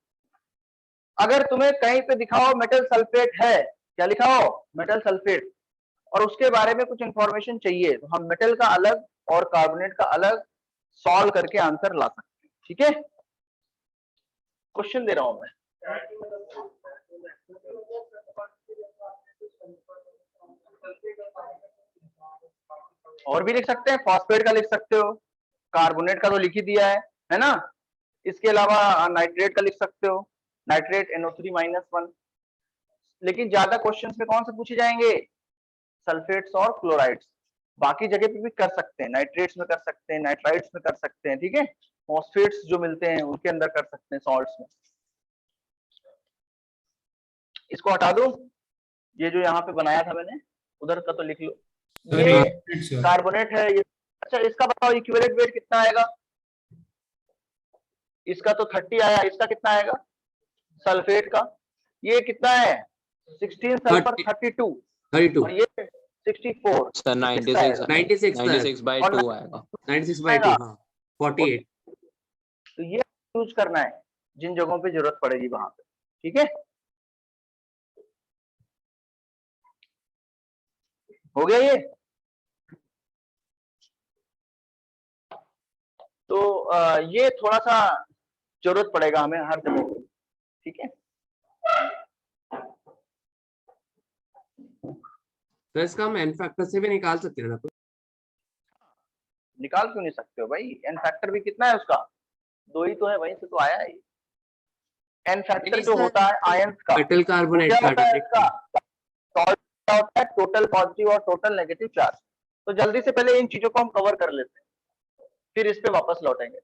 अगर तुम्हें कहीं पे दिखाओ मेटल सल्फेट है, क्या लिखाओ? मेटल सल्फेट, और उसके बारे में कुछ इंफॉर्मेशन चाहिए, तो हम मेटल का अलग और कार्बोनेट का अलग सॉल्व करके आंसर ला सकते हैं, ठीक है। क्वेश्चन दे रहा हूं मैं। और भी लिख सकते हैं, फॉस्फेट का लिख सकते हो, कार्बोनेट का तो लिख ही दिया है ना। इसके अलावा नाइट्रेट का लिख सकते हो, नाइट्रेट NO3-1। लेकिन ज्यादा क्वेश्चंस में कौन से पूछे जाएंगे? सल्फेट्स और क्लोराइड्स। बाकी जगह पे भी कर सकते हैं, नाइट्रेट्स में कर सकते हैं, नाइट्राइड्स में कर सकते हैं, ठीक है। फॉस्फेट्स जो मिलते हैं उनके अंदर कर सकते हैं, सॉल्ट्स में। इसको हटा दो, ये जो यहाँ पे बनाया था मैंने, उधर का तो लिख लो। ये कार्बोनेट है ये। अच्छा, इसका बताओ इक्विवेलेंट वेट कितना आएगा? इसका तो 30 आया, इसका कितना आएगा? सल्फेट का ये कितना है? 16 सल्फर 32, और ये 64। सर 96 96/2 आएगा। 96/2, हाँ 48। तो ये यूज करना है जिन जगहों पे जरूरत पड़ेगी वहां पे, ठीक है। हो गया ये। तो ये थोड़ा सा जरूरत पड़ेगा हमें हर जगह पे, ठीक है। तो इसका हम एन फैक्टर से भी निकाल सकते हैं ना? निकाल क्यों नहीं सकते हो भाई? एन फैक्टर भी कितना है उसका? 2 ही तो है, वहीं से तो आया है। एन फैक्टर जो होता है आयंस का, मेटल कार्बोनेट क्या का होता है डायरेक्ट इसका? क्या होता है? टोटल पॉजिटिव और टोटल नेगेटिव चार्ज। तो जल्दी से पहले इन चीजों को हम कवर कर लेते हैं, फिर इस पे वापस लौटेंगे।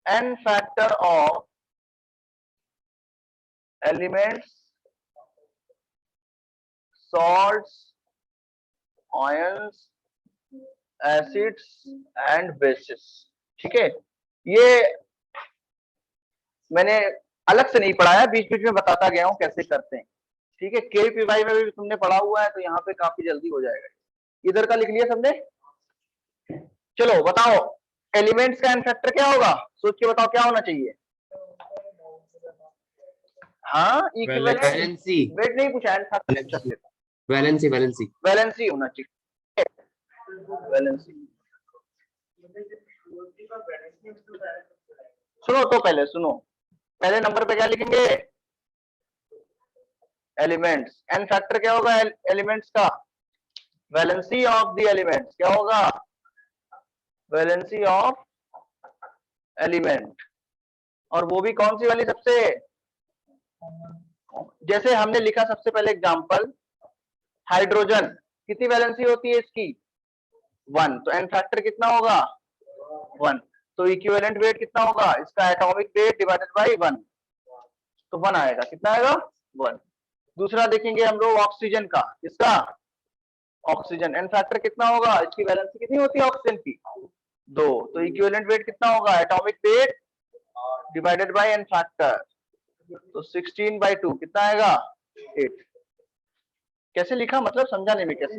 n factor of elements, salts, ions, acids and bases. ठीक है, ये मैंने अलग से नहीं पढ़ाया, बीच बीच में बताता गया हूं कैसे करते हैं। ठीक है, KPY में भी तुमने पढ़ा हुआ है, तो यहाँ पे काफी जल्दी हो जाएगा। इधर का लिख लिया सबने? चलो बताओ, एलिमेंट्स का n फैक्टर क्या होगा? सोच के बताओ क्या होना चाहिए। हाँ, इक्विवेलेंट वैलेंसी वेट नहीं पूछा, n factor valency valency valency होना चाहिए। वैलेंसी सुनो तो पहले सुनो, पहले नंबर पे क्या लिखेंगे? एलिमेंट्स। n फैक्टर क्या होगा एलिमेंट्स का? Valency of the elements. क्या होगा? Valency of element. और वो भी कौन सी वाली? सबसे, जैसे हमने लिखा सबसे पहले एग्जांपल, हाइड्रोजन कितनी वैलेंसी होती है इसकी? 1, तो n फैक्टर कितना होगा? 1। तो इक्विवेलेंट वेट कितना होगा इसका? एटॉमिक वेट डिवाइडेड बाय 1, तो 1 आएगा। कितना आएगा? 1। दूसरा देखेंगे हम लोग ऑक्सीजन का, इसका ऑक्सीजन n फैक्टर कितना होगा? इसकी वैलेंसी कितनी होती है ऑक्सीजन की? 2, तो इक्विवेलेंट वेट कितना होगा? Atomic weight divided by n factor, तो 16/2 कितना आएगा? 8। कैसे लिखा, मतलब समझा नहीं मैं कैसे?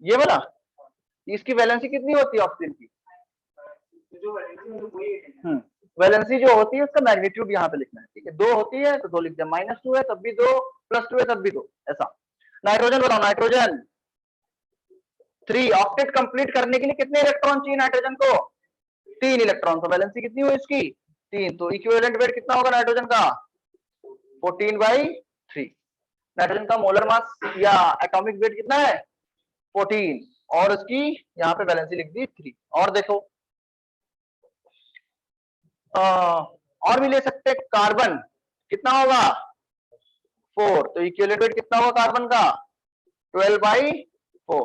ये वाला, इसकी वैलेंसी कितनी होती है ऑक्सीजन की? वैलेंसी जो होती है उसका मैग्नीट्यूड यहाँ पे लिखना है। ठीक है, 2 होती है तो 2 लिख दिया, -2 है तब भी 2, +2 है तब भी 2, ऐसा। नाइट्रोजन बताओ, नाइट्रोजन 3 ऑक्टेट कंप्लीट करने के लिए कितने इलेक्ट्रॉन चाहिए नाइट्रोजन को? 3 इलेक्ट्रॉन। तो वैलेंसी कितनी हुई इसकी? 3। तो इक्विवेलेंट वेट कितना होगा नाइट्रोजन का? 14/3। नाइट्रोजन का मोलर मास या एटॉमिक वेट कितना है? 14, और उसकी यहाँ पे वैलेंसी लिख दी 3। और देखो, और भी ले सकते हैं। कार्बन कितना होगा? 4, तो इक्विवेलेंट वेट कितना होगा कार्बन का? 12/4।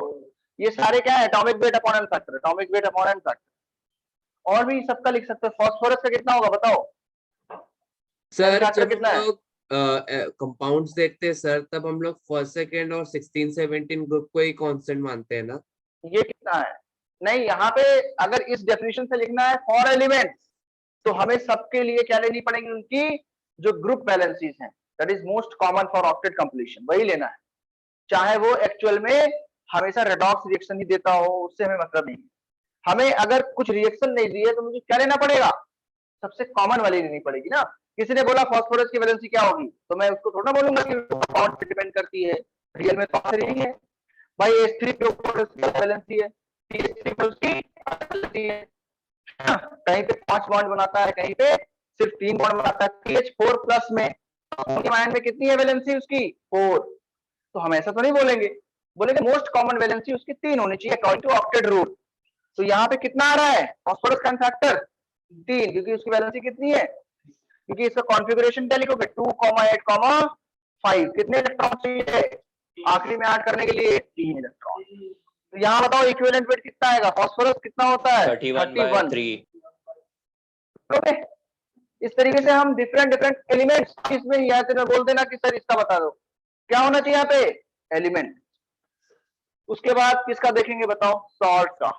ये सारे क्या है? Atomic weight upon n factor, atomic weight upon n factor. और भी सबका लिख सकते हैं। फास्फोरस का कितना होगा बताओ? सर फैक्टर जब कितना हम है? लोग कंपाउंड्स देखते हैं सर, तब हम लोग फर्स्ट सेकंड और 16-17 ग्रुप को ही कांस्टेंट मानते हैं ना? ये कितना है? नहीं, यहाँ पे अगर इस डेफिनेशन से लिखना है फॉर एलिमेंट्स, तो हमें सबके लिए क्या लेनी पड़ेगी? उनकी जो ग्रुप वैलेंसीज हैं, that is most common for octet completion, वही लेना है। चाहे वो एक्चुअल में हमेशा रेडॉक्स रिएक्शन ही देता हो, उससे हमें मतलब नहीं। हमें अगर कुछ रिएक्शन नहीं दी है तो मुझे क्या लेना पड़ेगा? सबसे कॉमन वाली लेनी पड़ेगी ना। किसी ने बोला फास्फोरस की वैलेंसी क्या होगी, तो मैं उसको थोड़ा बोलूंगा कि कंपाउंड पे डिपेंड करती है। रियल में तो आंसर यही है भाई, H3 के ऊपर वैलेंसी है, CH3 पर उसकी वैलेंसी है। कहीं पे 5 बॉन्ड बनाता है, कहीं पे सिर्फ 3 बॉन्ड बनाता है। CH4 प्लस में आयन में कितनी है वैलेंसी उसकी? 4। तो हम ऐसा तो नहीं बोलेंगे, बोलेंगे मोस्ट कॉमन वैलेंसी उसकी 3 होनी चाहिए अकॉर्डिंग टू ऑक्टेट रूल। तो यहाँ पे कितना आ रहा है फास्फोरस का फैक्टर? 3, क्योंकि उसकी वैलेंसी कितनी है? क्योंकि इसका कॉन्फ़िगरेशन क्या लिखोगे? 2,8,5। कितने इलेक्ट्रॉन चाहिए आखिरी में ऐड करने के लिए? 3 इलेक्ट्रॉन। तो यहाँ बताओ इक्विवेलेंट वेट कितना आएगा? फास्फोरस कितना होता है? 31/3। ओके, इस तरीके से हम डिफरेंट एलिमेंट्स इसमें यहाँ से बोल देना कि सर इसका बता दो क्या होना चाहिए यहाँ पे? एलिमेंट। उसके बाद किसका देखेंगे बताओ? सॉल्ट का।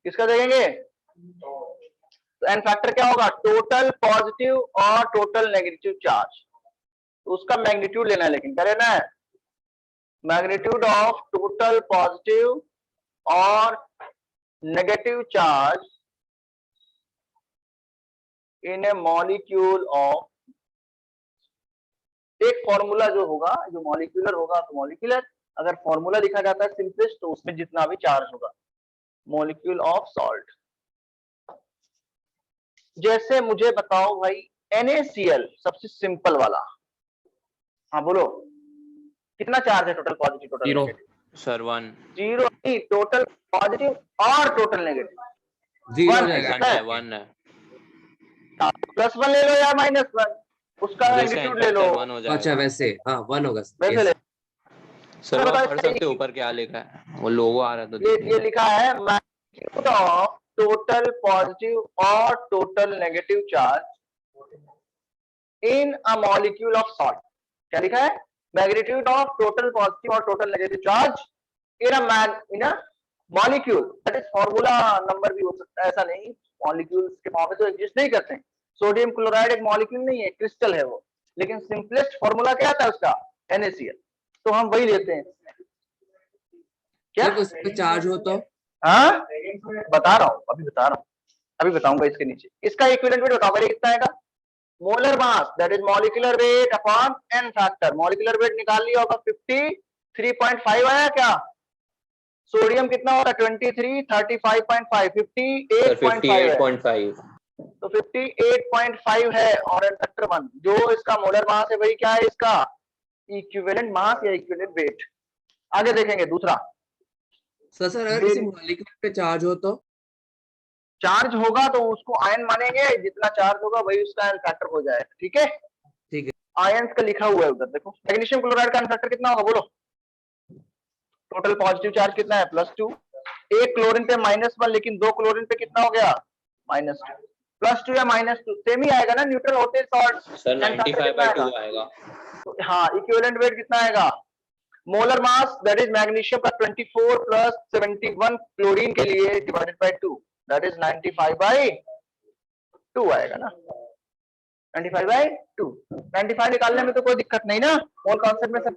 किसका देखेंगे? तो एन फैक्टर क्या होगा? टोटल पॉजिटिव और टोटल नेगेटिव चार्ज। तो उसका मैग्नीट्यूड लेना है, लेकिन क्या लेना है? मैग्नीट्यूड ऑफ टोटल पॉजिटिव और negative charge in A molecule of. एक फॉर्मूला जो होगा, जो मॉलिक्यूलर होगा तो मॉलिक्यूलर, अगर फॉर्मूला लिखा जाता है सिंपलेस्ट तो उसमें जितना भी चार्ज होगा, मॉलिक्यूल ऑफ सॉल्ट। जैसे मुझे बताओ भाई NaCl सबसे सिंपल वाला, हाँ बोलो कितना चार्ज है? Total positive total Zero. Negative? Sir 1 0 नहीं, टोटल पॉजिटिव और टोटल नेगेटिव 0 One हो जाएगा। 1 है 1 है। +1 ले लो या -1, उसका वैसे मैग्नीट्यूड ले लो। फैक्टर 1 हो अच्छा जाएगा। वैसे हाँ 1 होगा। वैसे Yes. ले सर तो वो बताओ आप पढ़ इसका सकते हो ऊपर क्या लिखा है, वो लोगो आ रहा था ये देखने में। लिखा है मैग्नीट्यूड ऑफ टोटल पॉजिटिव और total negative charge in a molecule of salt. क्या लिखा है? मैग्नीट्यूड ऑफ टोटल पॉजिटिव और total negative charge in a molecule. That is formula number भी हो सकता है, ऐसा नहीं मॉलिक्यूल्स के फॉर्म में तो एग्जिस्ट नहीं करते हैं। सोडियम क्लोराइड एक मॉलिक्यूल नहीं है, क्रिस्टल है वो, लेकिन सिंपलेस्ट फॉर्मूला क्या था उसका? NaCl। तो हम वही लेते हैं। क्या? सर उस पे चार्ज हो तो? हाँ बता रहा हूँ, अभी बता रहा हूँ, अभी बताऊंगा। इसके नीचे इसका इक्विवेलेंट वेट बताओ पहले कितना आएगा? Molar mass that is molecular weight upon n factor. Molecular weight निकाल लिया होगा, 53.5 आया क्या? सोडियम कितना होगा? 23, 35.5, सर 58.5 है। 58.5। तो 58.5 है और एन फैक्टर 1 जो इसका मोलर मास है वही क्या है? इसका इक्विवेलेंट मास या इक्विवेलेंट वेट। आगे देखेंगे दूसरा। सर अगर किसी मॉलिक्यूल पे चार्ज हो तो? चार्ज होगा तो उसको आयन मानेंगे, जितना चार्ज होगा वही उसका आयन फैक्टर हो जाएगा। ठीक है, ठीक है। आयंस का लिखा हुआ है उधर देखो। मैग्नीशियम क्लोराइड का आयन फैक्टर कितना होगा बोलो? टोटल पॉजिटिव चार्ज कितना है? +2। एक क्लोरीन पे -1, लेकिन दो क्लोरीन पे कितना हो गया? -2। +2 या -2 सेम ही आएगा ना, न्यूट्रल होते सॉल्ट। सर 95/2 आएगा। हाँ, इक्विवेलेंट वेट कितना आएगा? Molar mass that is magnesium का 24 + 71 क्लोरीन के लिए डिवाइडेड बाय 2 दैट इज 95/2 आएगा ना। 95/2 95 निकालने में तो कोई दिक्कत नहीं ना, मोल कांसेप्ट में सब।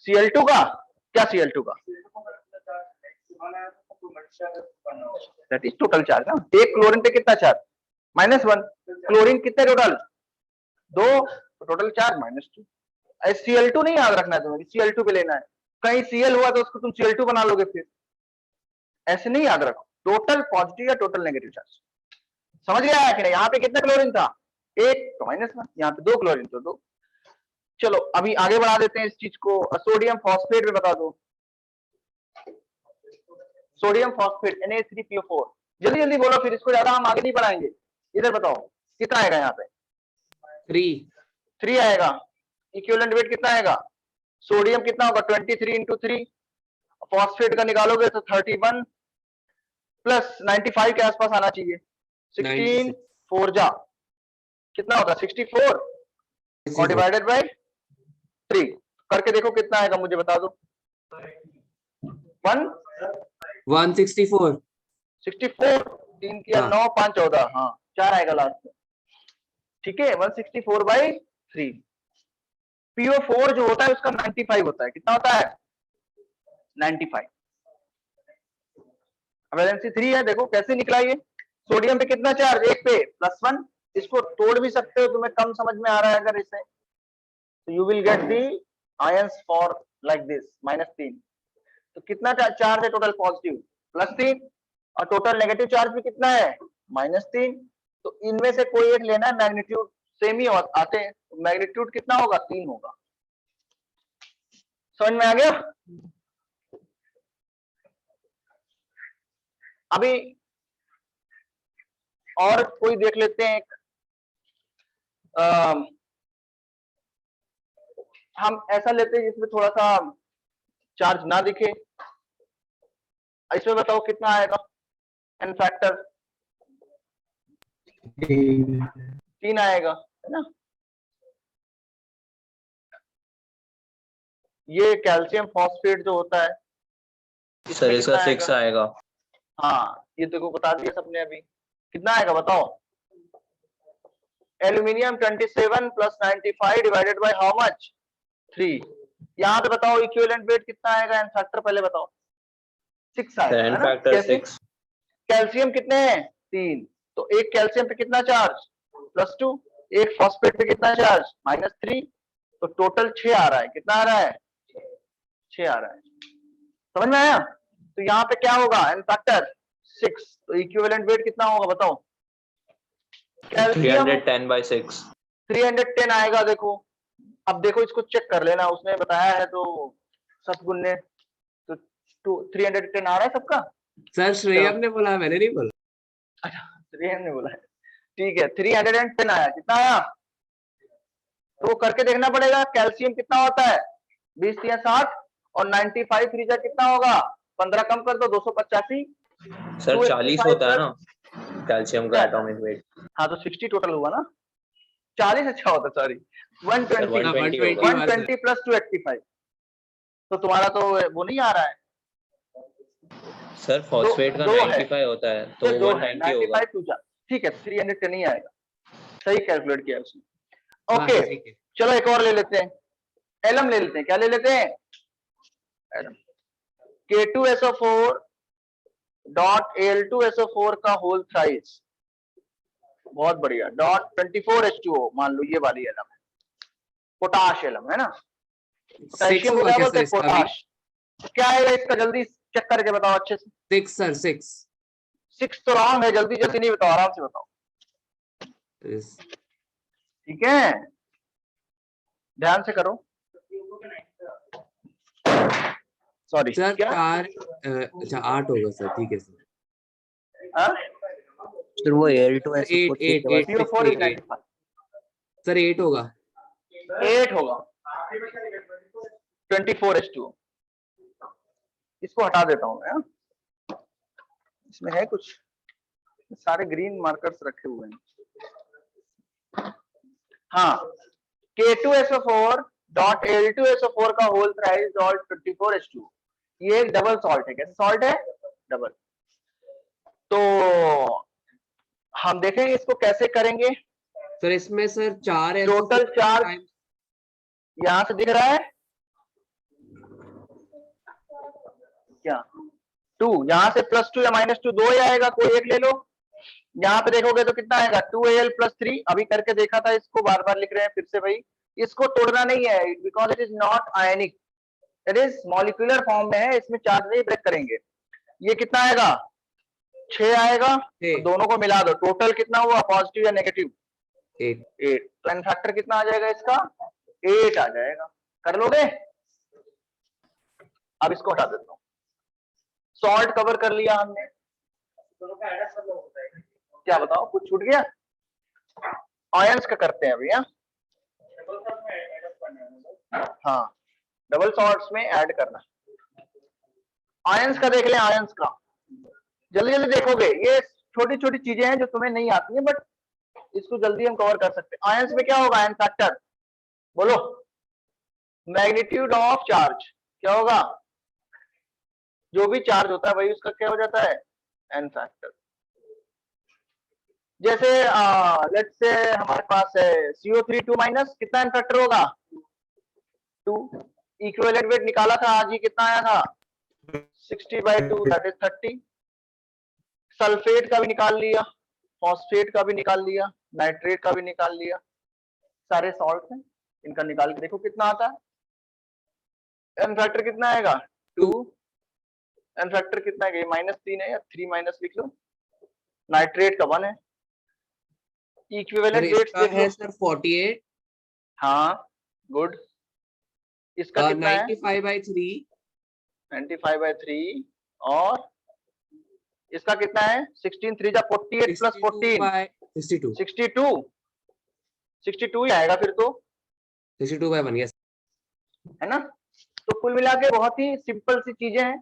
Cl2 का क्या? Cl2 का दैट इज टोटल चार्ज ना। एक क्लोरीन पे कितना चार्ज? -1। क्लोरीन कितने टोटल? 2, तो टोटल चार्ज -2। Cl2 नहीं याद रखना है तुम्हें, Cl2 पे लेना है। कहीं Cl हुआ तो उसको तुम Cl2 बना लोगे, फिर ऐसे नहीं याद रखो। टोटल पॉजिटिव या टोटल नेगेटिव चार्ज। समझ गया है कि नहीं? यहाँ पे कितना क्लोरीन था? 1, तो -1। यहाँ पे 2 क्लोरीन तो 2। चलो अभी आगे बढ़ा देते हैं इस चीज को। सोडियम फॉस्फेट में बता दो। Sodium phosphate Na3PO4। जल्दी जल्दी बोलो, फिर इसको ज्यादा हम आगे नहीं बढ़ाएंगे। इधर बताओ कितना आएगा? यहाँ पे 3 आएगा। इक्विवेलेंट वेट कितना आएगा? सोडियम कितना होगा? 23 × 3। फॉस्फेट का निकालोगे तो 31 प्लस 95 के आसपास आना चाहिए। 16 4 जा कितना होता? 64 और डिवाइडेड बाय 3 करके देखो कितना आएगा, मुझे बता दो। 164। 64 3 किया 9 5 14, हाँ 4 आएगा लास्ट में। ठीक है, 164/3। PO4 जो होता है उसका 95 होता है। कितना होता है? 95। वैलेंसी 3 है। देखो कैसे निकला ये। सोडियम पे कितना चार्ज? एक पे +1। इसको तोड़ भी सकते हो, तुम्हें कम समझ में आ रहा है अगर इसे, तो you will get the ions for like this -3। तो कितना चार्ज है टोटल पॉजिटिव? +3। और टोटल नेगेटिव चार्ज भी कितना है? -3। तो इनमें से कोई एक लेना है। मैग्नीट्यूड सेम ही आते हैं, मैग्नीट्यूड कितना होगा? 3 होगा। समझ में आ गया? अभी और कोई देख लेते हैं। हम ऐसा लेते हैं जिसमें थोड़ा सा चार्ज ना दिखे। इसमें बताओ कितना आएगा एन फैक्टर? 3 आएगा, है ना। ये कैल्शियम फॉस्फेट जो होता है सर इसका 6 आएगा। हाँ ये देखो बता दिया सबने अभी। कितना आएगा बताओ? Aluminium 27 + 95 divided by how much? 3। यहाँ पे बताओ इक्विवेलेंट वेट कितना आएगा? एन फैक्टर पहले बताओ। 6 आएगा, एन है ना। फैक्टर कैसे? 6। कैल्शियम कितने हैं? 3। तो एक कैल्शियम पे कितना चार्ज? +2। एक फॉस्फेट पे कितना चार्ज? -3। तो टोटल 6 आ रहा है। कितना आ रहा है? 6 आ रहा है। समझ में आया? तो यहाँ पे क्या होगा? N factor 6। तो इक्विवेलेंट वेट कितना होगा बताओ? कैल्शियम 310/6। 310 आएगा। देखो अब देखो, इसको चेक कर लेना, उसने बताया है तो सतगुण ने। तो 310 आ रहा है सबका? सर श्रेयम ने बोला, मैंने नहीं बोला। अच्छा श्रेयम ने बोला है, ठीक है। 310 आया। कितना आया? तो वो करके देखना पड़ेगा। कैल्शियम कितना होता है 20 या 60 और 95 फ्रीजा कितना होगा 15 कम कर दो 285। सर 40 होता है ना कैल्शियम का क्या? Atomic weight. हाँ तो 60 टोटल हुआ ना, 40 अच्छा होता, सॉरी 120 120 होगा। 120 प्लस 285। तो तुम्हारा तो वो नहीं आ रहा है सर फॉस्फेट का दो है। 95 होता है तो दो है 190 होगा। 95 टू जा, ठीक है 300 का नहीं आएगा, सही कैलकुलेट किया उसने। हाँ, ओके ठीक है। चलो एक और ले लेते हैं, एलम ले लेते हैं। क्या ले लेते हैं एलम, K2SO4 डॉट Al2SO4 का होल साइज, बहुत बढ़िया, डॉट 24H2O, मान लो ये वाली एलम है, पोटाश एलम है ना, 6 पोटेशियम को होगा क्या क्या बोलते सर हैं इसका भी? पोटाश। क्या है इसका, जल्दी चेक करके बताओ अच्छे से। 6 सर 6। 6 तो रॉन्ग है, जल्दी जल्दी नहीं बताओ, आराम से बताओ, ठीक है ध्यान से करो। सॉरी सर क्या 4 अच्छा 8 होगा सर, ठीक है सर। हाँ? सर वो Al2SO4 8 8 8 CO4 is 95, सर 8 होगा। 8 होगा 24H2O। इसको हटा देता हूं मैं, हाँ? इसमें है कुछ, सारे ग्रीन मार्कर्स रखे हुए हैं। हाँ K2SO4 डॉट Al2SO4 का होल साइज डॉट 24H2O, ये एक डबल सॉल्ट है। कैसे सॉल्ट है, डबल। तो हम देखेंगे इसको कैसे करेंगे। सर इसमें सर 4 टोटल चार्ज यहां से दिख रहा है क्या, 2, यहां से +2 या -2 दो ही आएगा, कोई एक ले लो। यहाँ पे देखोगे तो कितना आएगा 2Al + 3, अभी करके देखा था इसको, बार बार लिख रहे हैं फिर से भाई। इसको तोड़ना नहीं है because it is not ionic, it is molecular form में है, इसमें चार्ज नहीं ब्रेक करेंगे। ये कितना आएगा 6 आएगा, तो दोनों को मिला दो, टोटल कितना हुआ पॉजिटिव या नेगेटिव 8। 8, तो एन फैक्टर कितना आ जाएगा इसका 8 आ जाएगा। कर लोगे, अब इसको हटा देता हूं। सॉल्ट कवर कर लिया हमने, क्या बताओ कुछ छूट गया। आयंस का करते हैं अभी, हाँ डबल सॉल्ट्स में ऐड करना। आयंस का देख लें, आयंस का जल्दी जल्दी देखोगे, ये छोटी छोटी चीजें हैं जो तुम्हें नहीं आती हैं, बट इसको जल्दी हम कवर कर सकते हैं। आयंस में क्या होगा, आयन फैक्टर बोलो, मैग्नीट्यूड ऑफ चार्ज क्या होगा, जो भी चार्ज होता है वही उसका क्या हो जाता है एन फैक्टर। जैसे लेट्स से हमारे पास है CO3 2- कितना एन फैक्टर होगा 2, इक्विवेलेंट वेट निकाला था आज ही, कितना आया था 60/2 दैट इज 30। सल्फेट का भी निकाल लिया, फॉस्फेट का भी निकाल लिया, नाइट्रेट का भी निकाल लिया, सारे सॉल्ट हैं, इनका निकाल के देखो कितना आता है। एन फैक्टर कितना आएगा 2, एन फैक्टर कितना है -3 है या 3- लिख लो, नाइट्रेट का 1 है। इक्विवेलेंट वेट्स देख लो, सर 48। हाँ गुड। इसका कितना है 95/3। 95/3, और इसका कितना है 16 3 जा 48 + 14 62 62 ही आएगा फिर तो, 62/1 यस है ना। तो कुल मिला के बहुत ही सिंपल सी चीजें हैं।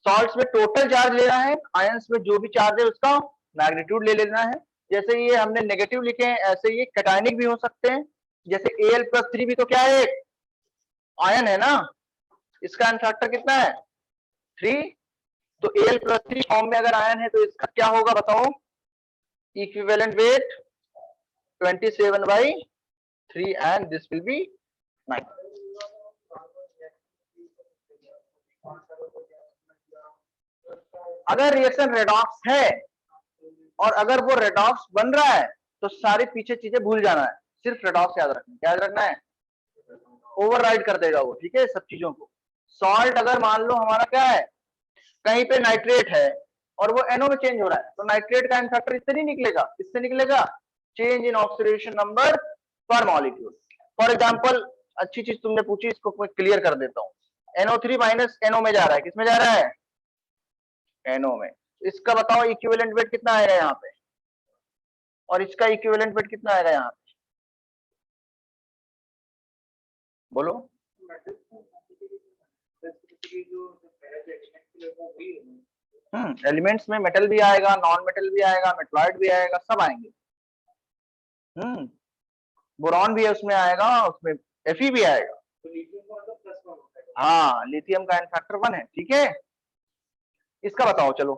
सॉल्ट्स में टोटल चार्ज लेना है, आयंस में जो भी चार्ज है उसका मैग्नीट्यूड ले लेना है। जैसे ये हमने नेगेटिव लिखे हैं, ऐसे ये कैटायनिक भी हो सकते हैं। जैसे Al + 3 भी तो क्या है, आयन है ना, इसका एन फैक्टर कितना है 3, तो Al + 3 फॉर्म में अगर आयन है तो इसका क्या होगा बताओ, equivalent weight 27/3 and this will be 9। अगर रिएक्शन रेडॉक्स है और अगर वो रेडॉक्स बन रहा है तो सारी पीछे चीजें भूल जाना है, सिर्फ रेडॉक्स याद रखना। क्या याद रखना है, ओवरराइड कर देगा वो, ठीक है सब चीजों को। सॉल्ट अगर मान लो हमारा क्या है, कहीं पे नाइट्रेट है और वो NO में चेंज हो रहा है, तो नाइट्रेट का एन फैक्टर इससे नहीं निकलेगा, इससे निकलेगा चेंज इन ऑक्सीडेशन नंबर पर मॉलिक्यूल। फॉर एग्जांपल अच्छी चीज तुमने पूछी, इसको मैं क्लियर कर देता हूँ। NO3 - NO में जा रहा है, किसमें जा रहा है NO में। इसका बताओ इक्विवेलेंट वेट कितना आएगा यहाँ पे, और इसका इक्विवेलेंट वेट कितना आएगा यहाँ पे, बोलो। एलिमेंट्स में मेटल भी आएगा, नॉन मेटल भी आएगा, मेटलॉइड भी आएगा, सब आएंगे। बोरॉन भी है उसमें आएगा, उसमें Fe भी आएगा। हाँ, लिथियम का n फैक्टर 1 है, ठीक है। इसका बताओ चलो।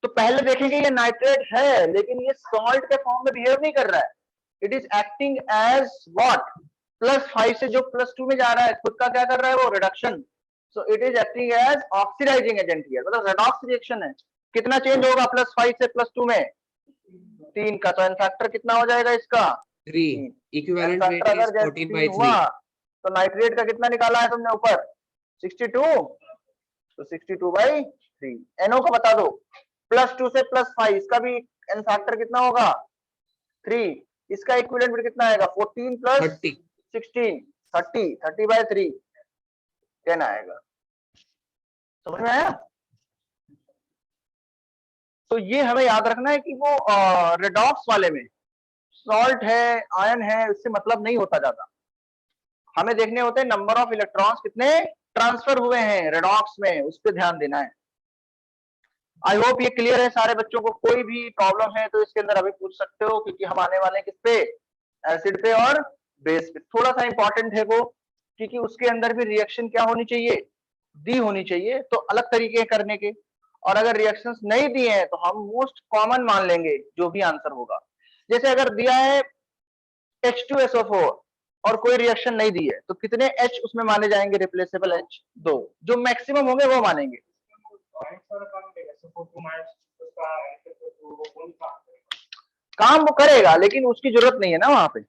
तो पहले देखेंगे ये नाइट्रेट है, लेकिन ये सॉल्ट के फॉर्म में बिहेव नहीं कर रहा है। It is acting as what, +5 से जो +2 में जा रहा है, खुद का क्या कर रहा है वो, reduction. So it is acting as oxidizing agent here, मतलब रेडॉक्स रिएक्शन है। कितना चेंज होगा +5 से +2 में? 3 का। तो एन फैक्टर कितना हो जाएगा इसका? 3 इक्विवेलेंट वेट अगर इज 14/3। तो नाइट्रेट का कितना निकाला है तुमने ऊपर? 62। तो 62/3। NO का बता दो, +2 से +5, इसका भी एन फैक्टर कितना होगा? 3। इसका इक्विवेलेंट वेट कितना आएगा? 14 + 30 16, 30/3 10 आएगा। समझ में आया? तो ये हमें याद रखना है कि वो रेडॉक्स वाले में सॉल्ट है, आयन है, उससे मतलब नहीं होता ज्यादा। हमें देखने होते हैं नंबर ऑफ इलेक्ट्रॉन्स कितने ट्रांसफर हुए हैं रेडॉक्स में, उस पर ध्यान देना है। आई होप ये क्लियर है सारे बच्चों को। कोई भी प्रॉब्लम है तो इसके अंदर अभी पूछ सकते हो, क्योंकि हम आने वाले हैं किस पे, एसिड पे और बेस पे। थोड़ा सा इंपॉर्टेंट है वो, क्योंकि उसके अंदर भी रिएक्शन क्या होनी चाहिए, दी होनी चाहिए, तो अलग तरीके करने के। और अगर रिएक्शंस नहीं दिए हैं तो हम मोस्ट कॉमन मान लेंगे जो भी आंसर होगा। जैसे अगर दिया है H2SO4 और कोई रिएक्शन नहीं दी है, तो कितने H उसमें माने जाएंगे रिप्लेसेबल H? 2। जो मैक्सिमम होंगे वो मानेंगे। काम वो करेगा, लेकिन उसकी जरूरत नहीं है ना वहां पे।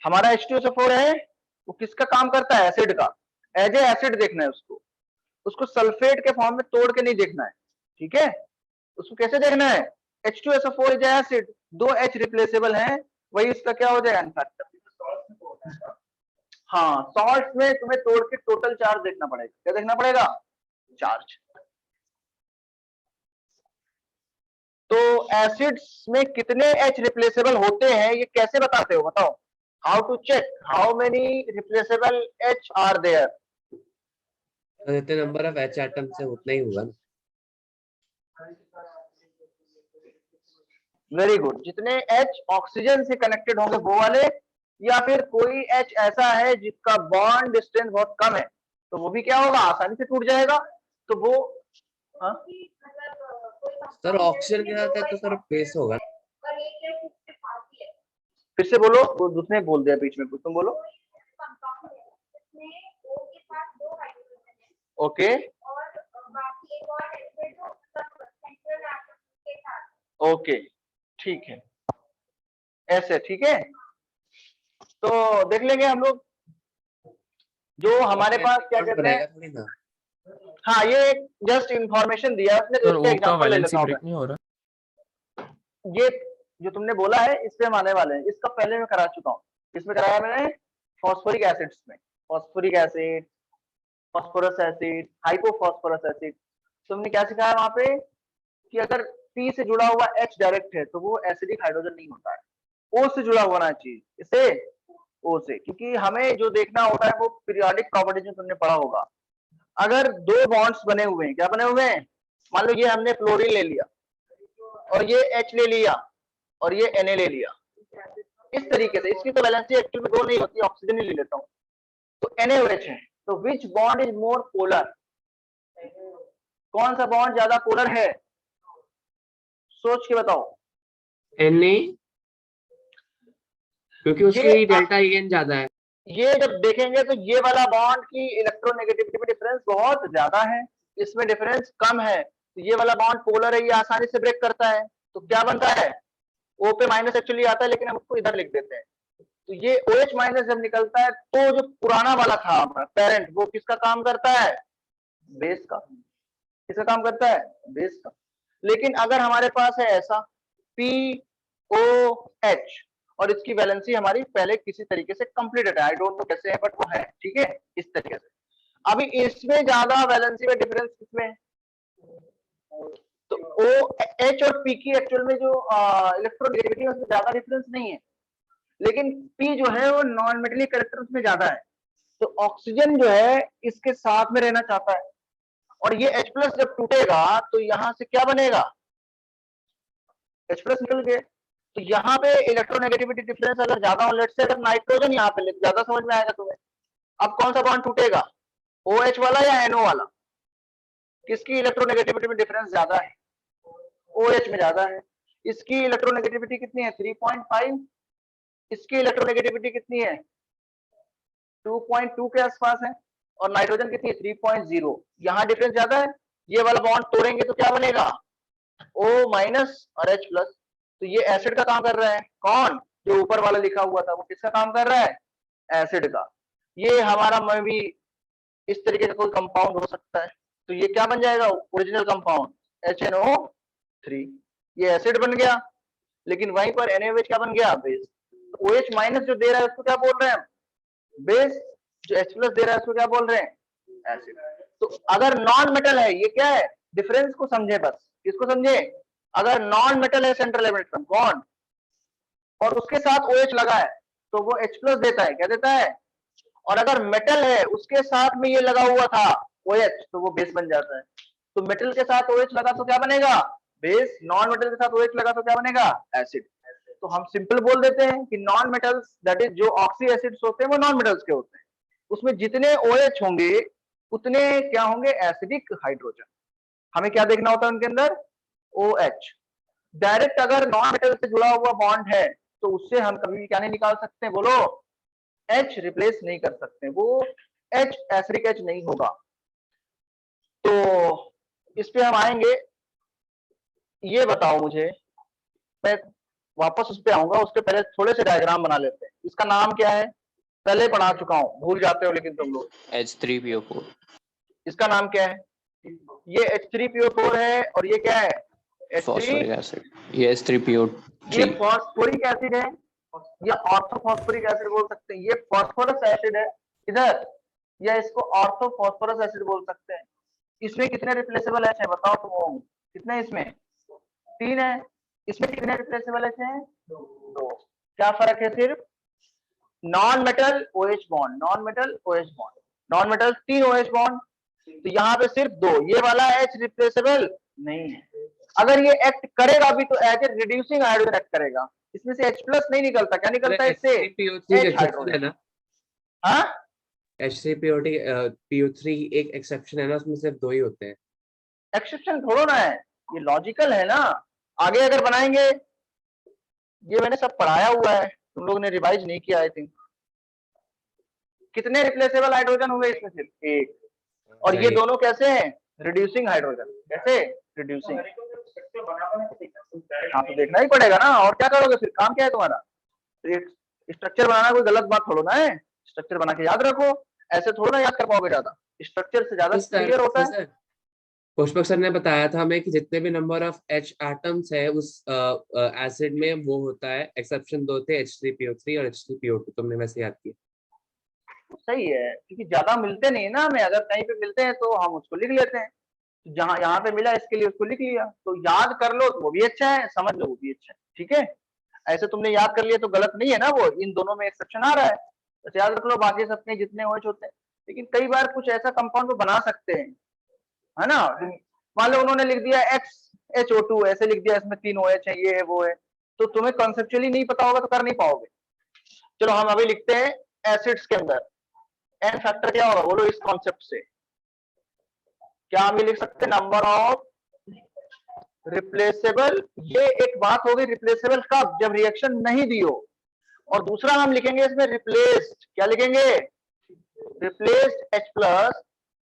हमारा H2SO4 है, वो किसका काम करता है? एसिड का। एज ए एसिड देखना है उसको, उसको सल्फेट के फॉर्म में तोड़ के नहीं देखना है, ठीक है। उसको कैसे देखना है? H2SO4 is acid, 2 H replaceable हैं, वही उसका क्या हो जाएगा, फैक्टर। हाँ, सॉल्ट में तुम्हें तोड़ के टोटल चार्ज देखना पड़ेगा। क्या देखना पड़ेगा? चार्ज। तो एसिड्स में कितने H रिप्लेसेबल होते हैं ये कैसे बताते हो, बताओ। How to check how many replaceable H are there? जितने नंबर ऑफ H एटम से उतना ही होगा ना। Very good. जितने H ऑक्सीजन से कनेक्टेड होंगे वो वाले, या फिर कोई H ऐसा है जिसका बॉन्ड डिस्टेंस बहुत कम है, तो वो भी क्या होगा, आसानी से टूट जाएगा। तो वो सर ऑक्सीजन के साथ है तो सर बेस होगा। फिर से बोलो, वो दूसरे बोल दिया बीच में कुछ, तुम बोलो। ओके ओके, ठीक है, ऐसे ठीक है। तो देख लेंगे हम लोग, जो हमारे पास क्या कहते हैं। थोड़ी ना। हाँ, ये एक जस्ट इंफॉर्मेशन दिया उसने, तो इसका एग्जांपल ले लेता हूं मैं। नहीं हो रहा। ये जो तुमने बोला है इस पे हम आने वाले हैं, इसका पहले मैं करा चुका हूँ। इसमें कराया मैंने फॉस्फोरिक एसिड्स में, phosphoric acid, phosphorous acid, hypophosphorous acid. तुमने क्या सिखाया वहां पे कि अगर P से जुड़ा हुआ H डायरेक्ट है तो वो एसिडिक हाइड्रोजन नहीं होता है, O से जुड़ा होना चाहिए, इससे O से। क्योंकि हमें जो देखना होता है वो पीरियोडिक प्रॉपर्टीज में तुमने पढ़ा होगा। अगर 2 बॉन्ड्स बने हुए हैं, क्या बने हुए हैं, मान लो ये हमने फ्लोरीन ले लिया और ये H ले लिया और ये Na ले लिया, इस तरीके से। इसकी तो वैलेंसी एक्चुअल में 2 नहीं होती, ऑक्सीजन ही ले लेता हूँ। तो NaOH है, तो विच बॉन्ड इज मोर पोलर? कौन सा बॉन्ड ज्यादा पोलर है, सोच के बताओ। Na, क्योंकि उसकी डेल्टा EN ज्यादा है। ये जब देखेंगे तो ये वाला बॉन्ड की इलेक्ट्रोनेगेटिविटी में डिफरेंस बहुत ज्यादा है, इसमें डिफरेंस कम है। तो ये वाला बॉन्ड पोलर है, ये आसानी से ब्रेक करता है। तो क्या बनता है, O पे माइनस एक्चुअली आता है, लेकिन हम उसको इधर लिख देते हैं। तो ये OH माइनस जब निकलता है तो जो पुराना वाला था पेरेंट, वो किसका काम करता है, बेस का। किसका काम करता है, बेस का। लेकिन अगर हमारे पास है ऐसा POH और इसकी वैलेंसी हमारी पहले किसी तरीके से कंप्लीटेड है, आई डोंट नो कैसे है बट वो है, ठीक है, इस तरीके से। अभी इसमें ज्यादा वैलेंसी में डिफरेंस किसमें है, तो OH और P की एक्चुअल में जो इलेक्ट्रोनेगेटिविटी है उसमें ज्यादा डिफरेंस नहीं है। लेकिन P जो है वो नॉन मेटेलिक कैरेक्टर्स में ज्यादा है, तो ऑक्सीजन जो है इसके साथ में रहना चाहता है, और ये H प्लस जब टूटेगा तो यहां से क्या बनेगा, H प्लस निकल गए, तो यहाँ पे इलेक्ट्रोनेगेटिविटी डिफरेंस अगर ज्यादा हो, लेट्स से अगर नाइट्रोजन यहाँ पे ज्यादा, समझ में आएगा तुम्हें। अब कौन सा बॉन्ड टूटेगा, OH वाला या NO वाला, किसकी इलेक्ट्रोनेगेटिविटी में डिफरेंस ज्यादा है, OH में ज्यादा है। इसकी इलेक्ट्रोनेगेटिविटी कितनी है 3.5, इसकी इलेक्ट्रोनेगेटिविटी कितनी है 2.2 के आसपास है, और नाइट्रोजन कितनी है 3.0, यहाँ डिफरेंस ज्यादा है। ये वाला बॉन्ड तोड़ेंगे तो क्या बनेगा O माइनस और H प्लस, तो ये एसिड का काम कर रहा है, कौन, जो ऊपर वाला लिखा हुआ था वो किसका काम कर रहा है, एसिड का। ये हमारा में भी इस तरीके का कोई कंपाउंड हो सकता है, तो ये क्या बन जाएगा ओरिजिनल कंपाउंड HNO3, ये एसिड बन गया, लेकिन वहीं पर NaOH क्या बन गया, बेस। तो OH माइनस जो दे रहा है उसको क्या बोल रहे हैं, बेस, जो H प्लस दे रहा है उसको क्या बोल रहे हैं, एसिड। तो अगर नॉन मेटल है, ये क्या है, डिफरेंस को समझे, बस किसको समझे, अगर नॉन मेटल है सेंट्रल इलेक्ट्रॉन बॉन्ड और उसके साथ OH लगा है तो वो H प्लस देता है, क्या देता है, और अगर मेटल है उसके साथ में ये लगा हुआ था OH तो वो बेस बन जाता है। तो मेटल के साथ OH लगा तो क्या बनेगा, बेस, नॉन मेटल के साथ OH लगा तो क्या बनेगा, एसिड। तो हम सिंपल बोल देते हैं कि नॉन मेटल्स, दैट इज जो ऑक्सी एसिड्स होते हैं वो नॉन मेटल्स के होते हैं, उसमें जितने OH होंगे उतने क्या होंगे, एसिडिक हाइड्रोजन। हमें क्या देखना होता है उनके अंदर, OH। डायरेक्ट अगर नॉन मेटल से जुड़ा हुआ बॉन्ड है तो उससे हम कभी भी क्या नहीं निकाल सकते, बोलो, H रिप्लेस नहीं कर सकते, वो H एसिडिक H नहीं होगा। तो इस पे हम आएंगे, ये बताओ मुझे, मैं वापस उस पे आऊंगा, उसके पहले थोड़े से डायग्राम बना लेते हैं। इसका नाम क्या है, पहले पढ़ा चुका हूं, भूल जाते हो लेकिन तुम लोग। H3PO4 इसका नाम क्या है, ये H3PO4 है, और ये क्या है, फॉस्फोरिक एसिड, ये H3PO3 ये फॉस्फोरिक एसिड है, या ऑर्थोफॉस्फोरिक एसिड बोल सकते हैं, ये फॉस्फोरस एसिड है इधर, या इसको ऑर्थोफॉस्फोरस एसिड बोल सकते हैं। इसमें कितने रिप्लेसेबल एच है बताओ तुम, कितने, इसमें 3 है, इसमें कितने रिप्लेसेबल एच हैं, 2। क्या फर्क है, सिर्फ non metal OH bond, non metal OH bond, non metal 3 OH bond, तो यहाँ पे सिर्फ 2, ये वाला H रिप्लेसेबल नहीं है। अगर ये एक्ट करेगा भी तो as a reducing hydrogen act करेगा, इसमें से H प्लस नहीं निकलता, क्या निकलता है इससे, H हाइड्रोजन। हाँ, H3PO3 एक एक्सेप्शन है ना, उसमें सिर्फ 2 ही होते हैं। एक्सेप्शन थोड़ा ना है, ये लॉजिकल है ना। आगे अगर बनाएंगे, ये मैंने सब पढ़ाया हुआ है, तुम लोग ने रिवाइज नहीं किया आई थिंक। कितने रिप्लेसेबल हाइड्रोजन हुए इसमें, सिर्फ 1, और ये दोनों कैसे हैं, रिड्यूसिंग हाइड्रोजन, कैसे रिड्यूसिंग। हाँ तो देखना ही पड़ेगा ना, और क्या करोगे फिर, काम क्या है तुम्हारा, स्ट्रक्चर बनाना कोई गलत बात थोड़ा ना है, स्ट्रक्चर बना के याद रखो, ऐसे थोड़ा ना याद कर पाओगे, ज्यादा स्ट्रक्चर से ज्यादा क्लियर होता है। पुष्पक सर ने बताया था हमें कि जितने भी नंबर ऑफ H एटम्स है उस एसिड में वो होता है, एक्सेप्शन 2 थे, H3PO3 और H3PO2, तुमने वैसे याद किया। सही है, क्योंकि ज्यादा मिलते नहीं ना हमें, अगर कहीं पे मिलते हैं तो हम उसको लिख लेते हैं, जहां यहाँ पे मिला इसके लिए उसको लिख लिया, तो याद कर लो तो वो भी अच्छा है, समझ लो वो भी अच्छा है, ठीक है। ऐसे तुमने याद कर लिया तो गलत नहीं है ना, वो इन दोनों में एक्सेप्शन आ रहा है, तो याद रख लो, बाकी सबके जितने OH होते हैं। लेकिन कई बार कुछ ऐसा कंपाउंड वो बना सकते हैं, है ना, मान लो उन्होंने लिख दिया XHO2, ऐसे लिख दिया, इसमें 3 OH है, ये है वो है, तो तुम्हें कॉन्सेप्चुअली नहीं पता होगा तो कर नहीं पाओगे। चलो हम अभी लिखते हैं एसिड्स के अंदर एन फैक्टर क्या होगा, बोलो इस कॉन्सेप्ट से, क्या हम ये लिख सकते हैं, नंबर ऑफ रिप्लेसेबल, ये एक बात होगी, रिप्लेसेबल कब, जब रिएक्शन नहीं दी हो, और दूसरा हम लिखेंगे इसमें रिप्लेस्ड, क्या लिखेंगे, replaced H plus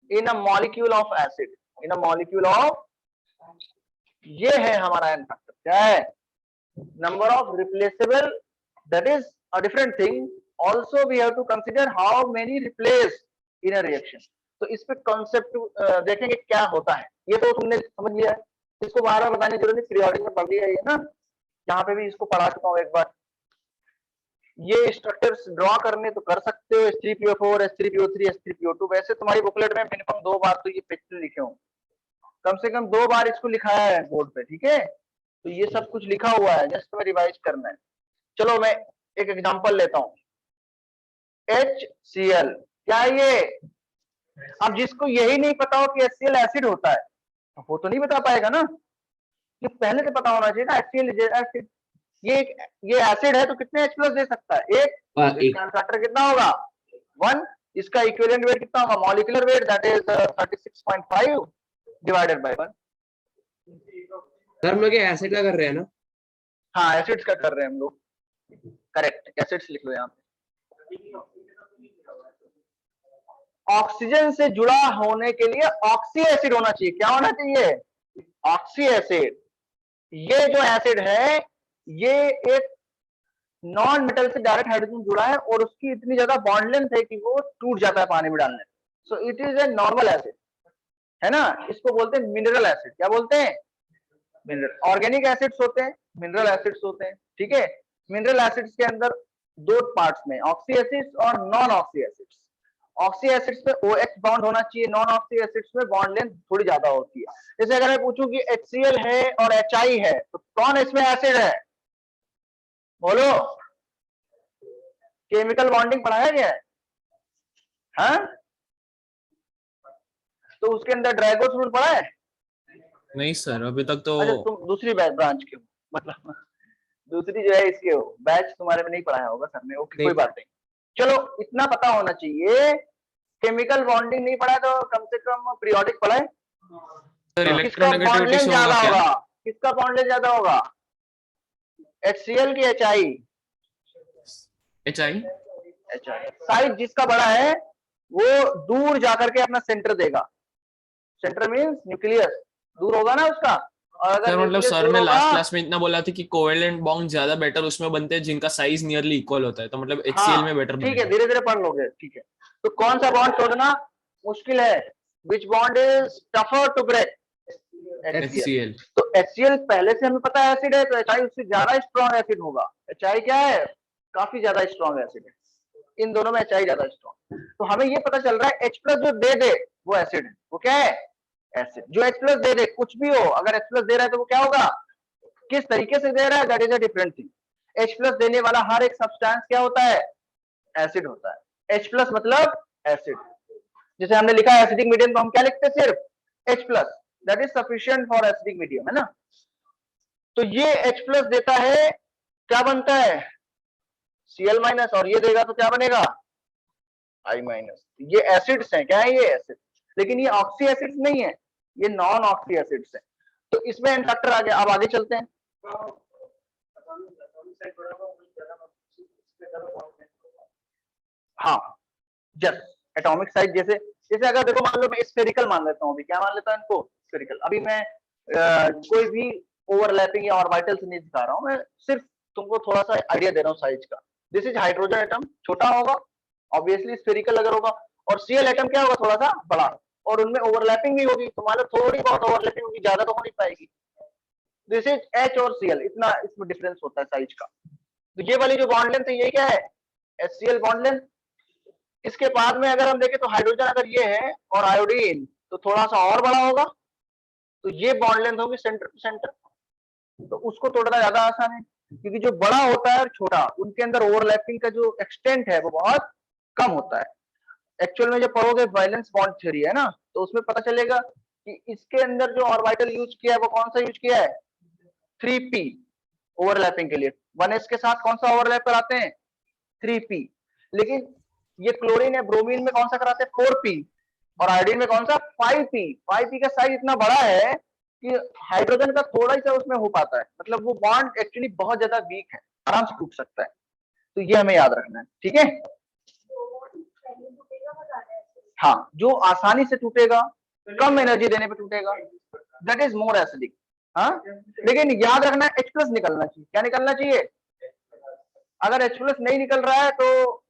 in a molecule of acid, in a molecule of, ये है हमारा एन फैक्टर, क्या है, number of replaceable, that is a different thing, also we have to consider how many replaced in a reaction। तो इस पे concept देखेंगे क्या होता है, ये तो तुमने समझ लिया है, इसको बार बार बताने की जरूरत नहीं, पीरियोडिक में पढ़ लिया है ना, यहाँ पे भी इसको पढ़ा चुका हूँ एक बार। ये स्ट्रक्चर्स ड्रॉ करने तो कर सकते हो, H3PO4, H3PO3, H3PO2, वैसे तुम्हारी बुकलेट में मिनिमम 2 बार तो ये पिक्चर लिखे हो, कम से कम 2 बार इसको लिखाया है बोर्ड पे, ठीक है। तो ये सब कुछ लिखा हुआ है, जस्ट तुम्हें रिवाइज करना है। चलो मैं एक एग्जांपल लेता हूं, HCl, क्या है ये? अब जिसको यही नहीं पता हो कि HCl एसिड होता है, वो तो नहीं बता पाएगा ना, कि पहले से पता होना चाहिए ना HCl एसिड, ये एसिड है तो कितने H प्लस दे सकता है? एक। एक इसका फैक्टर कितना होगा? 1। इसका इक्विवेलेंट वेट कितना होगा? Molecular weight that is 36.5 divided by 1। Sir हम लोग एसिड का कर रहे हैं ना? हाँ एसिड्स का कर रहे हैं हम लोग, करेक्ट, एसिड्स लिख लो यहाँ पे। ऑक्सीजन से जुड़ा होने के लिए ऑक्सी एसिड होना चाहिए। क्या होना चाहिए? Oxy acid. ये जो एसिड है ये एक नॉन मेटल से डायरेक्ट हाइड्रोजन जुड़ा है और उसकी इतनी ज्यादा बॉन्ड लेंथ है कि वो टूट जाता है पानी में डालने। सो it is a normal acid, है ना। इसको बोलते हैं मिनरल एसिड। क्या बोलते हैं? मिनरल। ऑर्गेनिक एसिड्स होते हैं, मिनरल एसिड्स होते हैं, ठीक है। मिनरल एसिड्स के अंदर दो पार्ट्स में, ऑक्सी एसिड्स और non oxy acids. Oxy acids में OH बॉन्ड होना चाहिए, नॉन ऑक्सी एसिड्स में बॉन्ड लेंथ थोड़ी ज्यादा होती है। जैसे अगर मैं पूछूं कि HCl है और HI है तो कौन इसमें एसिड है? बोलो। केमिकल बॉन्डिंग पढ़ाया गया है? हाँ? तो उसके अंदर ड्रैगोस रूल पढ़ा है? नहीं सर, अभी तक तो। अच्छा तुम दूसरी ब्रांच के हो, मतलब दूसरी जो है इसके हो, बैच तुम्हारे में नहीं पढ़ाया होगा सर ने। ओके कोई बात नहीं, चलो इतना पता होना चाहिए। केमिकल बॉन्डिंग नहीं पढ़ा तो कम से कम पीरियोडिक पढ़ा है। सर किसका बॉन्ड लेंथ इलेक्ट्रोनेगेटिविटी से ज्यादा होगा क्या? होगा? किसका बॉन्ड लेंथ ज्यादा होगा? HCl की HI? HI। साइज जिसका बड़ा है वो दूर जाकर के अपना सेंटर देगा। सेंटर मींस न्यूक्लियस दूर होगा ना उसका। और अगर सर मतलब nucleus सर दूर ने होगा, लास्ट क्लास में इतना बोला था कि कोवेलेंट बॉन्ड ज्यादा बेटर उसमें बनते हैं जिनका साइज नियरली इक्वल होता है, तो मतलब HCl में बेटर ठीक है, बनेगा। धीरे धीरे पढ़ लोगे, ठीक है। तो कौन सा बॉन्ड तोड़ना मुश्किल है? Which bond is tougher to break? HCl। तो HCl पहले से हमें पता है एसिड है, तो HI उससे ज्यादा स्ट्रॉन्ग एसिड होगा। HI क्या है? काफी ज्यादा स्ट्रॉन्ग एसिड है। इन दोनों में HI ज्यादा स्ट्रॉन्ग। तो हमें ये पता चल रहा है H प्लस जो दे दे वो एसिड है। वो क्या है? एसिड। जो H प्लस दे दे, कुछ भी हो, अगर H प्लस दे रहा है तो वो क्या होगा? किस तरीके से दे रहा है, that is a different thing. H plus देने वाला हर एक सब्सटेंस क्या होता है? एसिड होता है। H प्लस मतलब एसिड। जैसे हमने लिखा है एसिडिक मीडियम, तो हम क्या लिखते हैं? सिर्फ H plus, that is sufficient for acidic medium, है ना। तो ये H प्लस देता है, क्या बनता है? Cl माइनस, और ये देगा तो क्या बनेगा? I minus. ये एसिड्स हैं, क्या है ये? एसिड। लेकिन ये ऑक्सी एसिड्स नहीं है, ये नॉन ऑक्सी एसिड्स हैं। तो इसमें एन फैक्टर आ गया। अब आगे चलते हैं। हाँ जस्ट एटॉमिक साइज, जैसे जैसे अगर देखो मान लो मैं स्फेरिकल मान लेता हूँ, अभी क्या मान लेता हूँ इनको? स्फेरिकल। अभी मैं कोई भी ओवरलैपिंग या ऑर्बिटल्स नहीं दिखा रहा हूँ, मैं सिर्फ तुमको थोड़ा सा आइडिया दे रहा हूँ साइज का। दिस इज हाइड्रोजन एटम, छोटा होगा ऑब्वियसली स्फेरिकल अगर होगा, और Cl एटम क्या होगा? थोड़ा सा बड़ा, और उनमें ओवरलैपिंग भी होगी, तो मान लो थोड़ी बहुत ओवरलैपिंग होगी, ज्यादा तो हो नहीं पाएगी। दिस इज H और Cl, इतना इसमें डिफरेंस होता है साइज का। तो ये वाली जो बॉन्ड लेंथ है ये क्या है? HCl bond length. इसके बाद में अगर हम देखें तो हाइड्रोजन अगर ये है और आयोडीन तो थोड़ा सा और बड़ा होगा, तो ये बॉन्ड लेंथ होगी सेंटर टू सेंटर। तो उसको तोड़ना ज्यादा आसान है, क्योंकि जो बड़ा होता है और छोटा, उनके अंदर ओवरलैपिंग का जो एक्सटेंट है वो बहुत कम होता है। एक्चुअल में जब पढ़ोगे वैलेंस बॉन्ड थ्योरी, है ना, तो उसमें पता चलेगा कि इसके अंदर जो ऑर्बिटल यूज किया है वो कौन सा यूज किया है? 3p ओवरलैपिंग के लिए। 1s के साथ कौन सा ओवरलैप कराते हैं? 3p। लेकिन ये क्लोरीन है, ब्रोमीन में कौन सा कराते हैं? 4p। और आयोडीन में कौन सा? 5p। 5p का साइज इतना बड़ा है कि हाइड्रोजन का थोड़ा ही सा उसमें हो पाता है, मतलब वो बॉन्ड एक्चुअली बहुत ज्यादा वीक है, आराम से टूट सकता है। तो ये हमें याद रखना है, ठीक है। हाँ, जो आसानी से टूटेगा, कम एनर्जी देने पे टूटेगा, दैट इज मोर एसिडिक। हाँ, लेकिन याद रखना H प्लस निकलना चाहिए। क्या निकलना चाहिए? अगर H प्लस नहीं निकल रहा है तो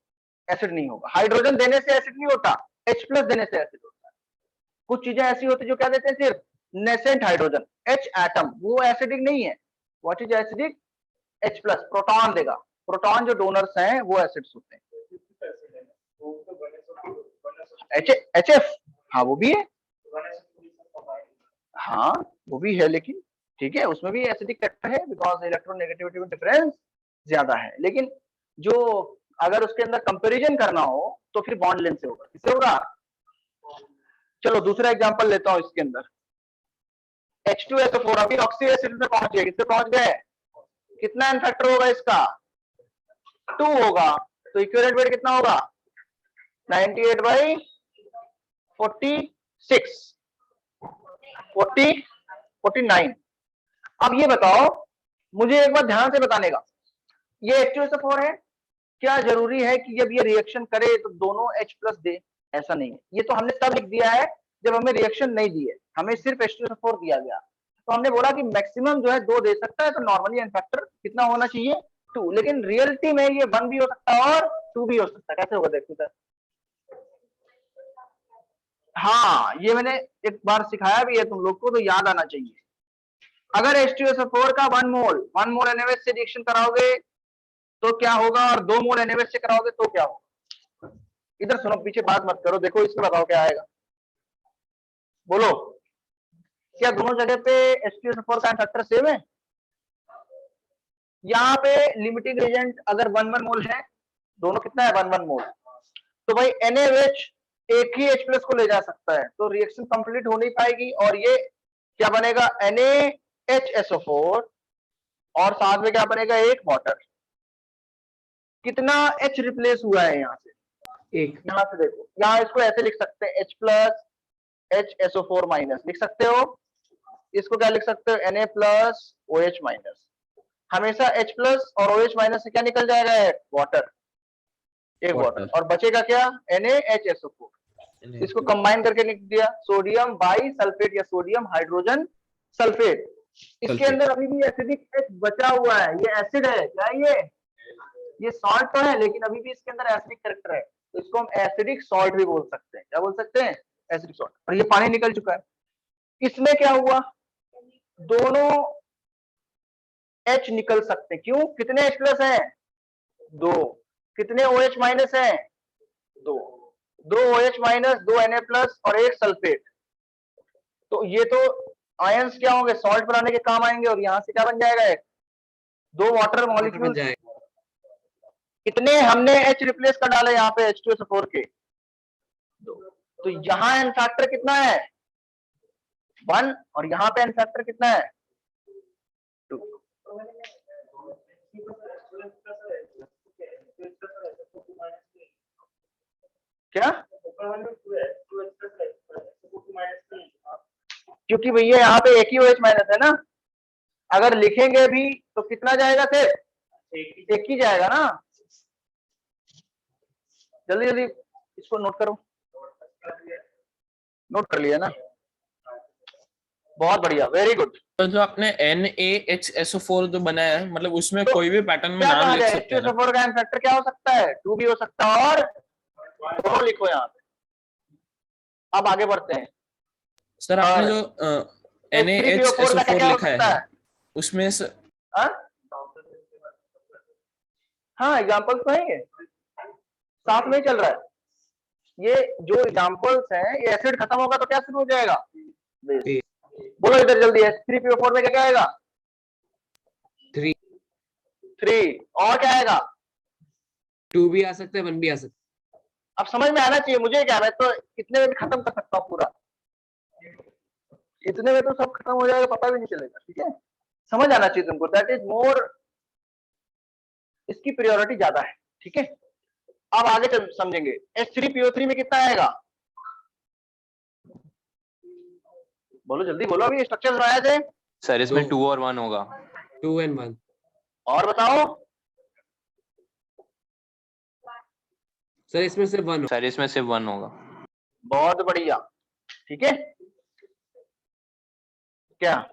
एसिड नहीं होगा। हाइड्रोजन देने से एसिड नहीं होता, H प्लस देने से एसिड होता है। कुछ चीजें ऐसी होती है जो क्या देते हैं? सिर्फ नेसेंट हाइड्रोजन, H एटम, वो एसिडिक नहीं है। What is acidic? H plus proton देगा। प्रोटॉन जो डोनर्स हैं वो एसिड्स होते हैं। HF, हाँ वो भी है, हाँ वो भी है, लेकिन ठीक है उसमें भी एसिडिक फैक्टर है, बिकॉज इलेक्ट्रोनेगेटिविटी में डिफरेंस ज्यादा है। लेकिन जो अगर उसके अंदर कंपैरिजन करना हो तो फिर बॉन्ड लेंथ से होगा। किससे होगा? चलो दूसरा एग्जांपल लेता हूं इसके अंदर। H2SO4 अभी ऑक्सी एसिड में पहुंच गए। किससे पहुंच गए? कितना एन फैक्टर होगा इसका? 2 होगा। तो इक्विवेलेंट वेट कितना होगा? 98/46 49। अब ये बताओ, मुझे एक बार ध्यान से बताने का, ये H2SO4 है, क्या जरूरी है कि जब ये रिएक्शन करे तो दोनों H प्लस दे? ऐसा नहीं है। ये तो हमने तब लिख दिया है जब हमें रिएक्शन नहीं दी है, हमें सिर्फ H2SO4 दिया गया, तो हमने बोला कि मैक्सिमम जो है 2 दे सकता है, तो नॉर्मली एन फैक्टर कितना होना चाहिए? 2। लेकिन रियलिटी में ये 1 भी हो सकता है और 2 भी हो सकता है। कैसे होगा देखो सर? हाँ, ये मैंने एक बार सिखाया भी है तुम लोग को, तो याद आना चाहिए। अगर H2SO4 का 1 मोल NaOH से रिएक्शन कराओगे तो क्या होगा, और 2 मोल NaOH से कराओगे तो क्या होगा? इधर सुनो, पीछे बात मत करो, देखो इसको बताओ क्या आएगा। बोलो, क्या दोनों जगह पे H2SO4 का फैक्टर सेम है? यहाँ पे लिमिटिंग एजेंट अगर 1 मोल है, दोनों कितना है? 1 मोल। तो भाई NaOH एक ही H प्लस को ले जा सकता है, तो रिएक्शन कंप्लीट हो नहीं पाएगी, और ये क्या बनेगा? NaHSO4 और साथ में क्या बनेगा? एक वाटर। कितना H रिप्लेस हुआ है यहाँ से? एक। यहाँ से देखो, यहाँ इसको ऐसे लिख सकते हैं, H प्लस HSO4 माइनस लिख सकते हो। इसको क्या लिख सकते हो? Na plus OH minus. हमेशा H प्लस और OH माइनस से क्या निकल जाएगा? वाटर, एक वाटर, और बचेगा क्या? NaHSO4। इसको कंबाइन करके लिख दिया, सोडियम बाई सल्फेट या सोडियम हाइड्रोजन सल्फेट। इसके अंदर अभी भी एसिडिक H बचा हुआ है, ये एसिड है क्या? ये सॉल्ट तो है, लेकिन अभी भी इसके अंदर एसिडिक कैरेक्टर है, तो इसको हम एसिडिक सॉल्ट भी बोल सकते हैं। क्या बोल सकते हैं? Acidic salt. और ये पानी निकल चुका है। इसमें क्या हुआ? दोनों H निकल सकते हैं। क्यों? कितने H प्लस है? 2। कितने OH माइनस है? 2। 2 OH माइनस, 2 Na प्लस और एक सल्फेट। तो ये तो आयंस क्या होंगे? सॉल्ट बनाने के काम आएंगे, और यहां से क्या बन जाएगा? 2 वाटर मॉलिक्यूल। कितने हमने H रिप्लेस कर डाले यहाँ पे H2SO4 के? 2। तो यहाँ एन फैक्टर कितना है? 1, और यहाँ पे एन फैक्टर कितना है? 2। क्या? क्योंकि भैया यहाँ पे एक ही OH माइनस है ना, अगर लिखेंगे भी तो कितना जाएगा? सिर्फ एक ही जाएगा ना। जल्दी जल्दी इसको नोट करो। नोट कर लिया ना? बहुत बढ़िया, वेरी गुड। तो जो आपने NaHSO4 जो बनाया है, मतलब उसमें तो कोई भी पैटर्न में क्या नाम कहा लिख जाए? सकते हैं ना? H2SO4 का एन फैक्टर क्या हो सकता है? 2 भी हो सकता है, और दोनों लिखो यहाँ पे। अब आगे बढ़ते हैं। सर आपने जो H3PO4 का NaHSO4 क्या हो लिखा सकता है है? उसमें हाँ, एग्जाम्पल्स तो है, साथ में ही चल रहा है। ये जो एग्जाम्पल्स हैं, ये एसिड खत्म होगा तो क्या शुरू हो जाएगा? बेस। बोलो इधर जल्दी, H3PO4 में क्या आएगा? 3। और क्या आएगा? 2 भी आ सकता है, 1 भी आ सकता है। अब समझ में आना चाहिए मुझे, क्या मैं तो इतने में भी खत्म कर सकता हूँ पूरा, इतने में तो सब खत्म हो जाएगा, पता भी नहीं चलेगा। ठीक है, समझ आना चाहिए तुमको, दैट इज मोर, इसकी प्रायोरिटी ज्यादा है। ठीक है, अब आगे समझेंगे। H3PO3 में कितना आएगा? बोलो जल्दी बोलो, अभी स्ट्रक्चर बनाए थे। सर इसमें 2 और 1 होगा। 2 and 1। और बताओ सर इसमें सिर्फ 1 होगा। सर इसमें सिर्फ 1 होगा। बहुत बढ़िया। ठीक है, क्या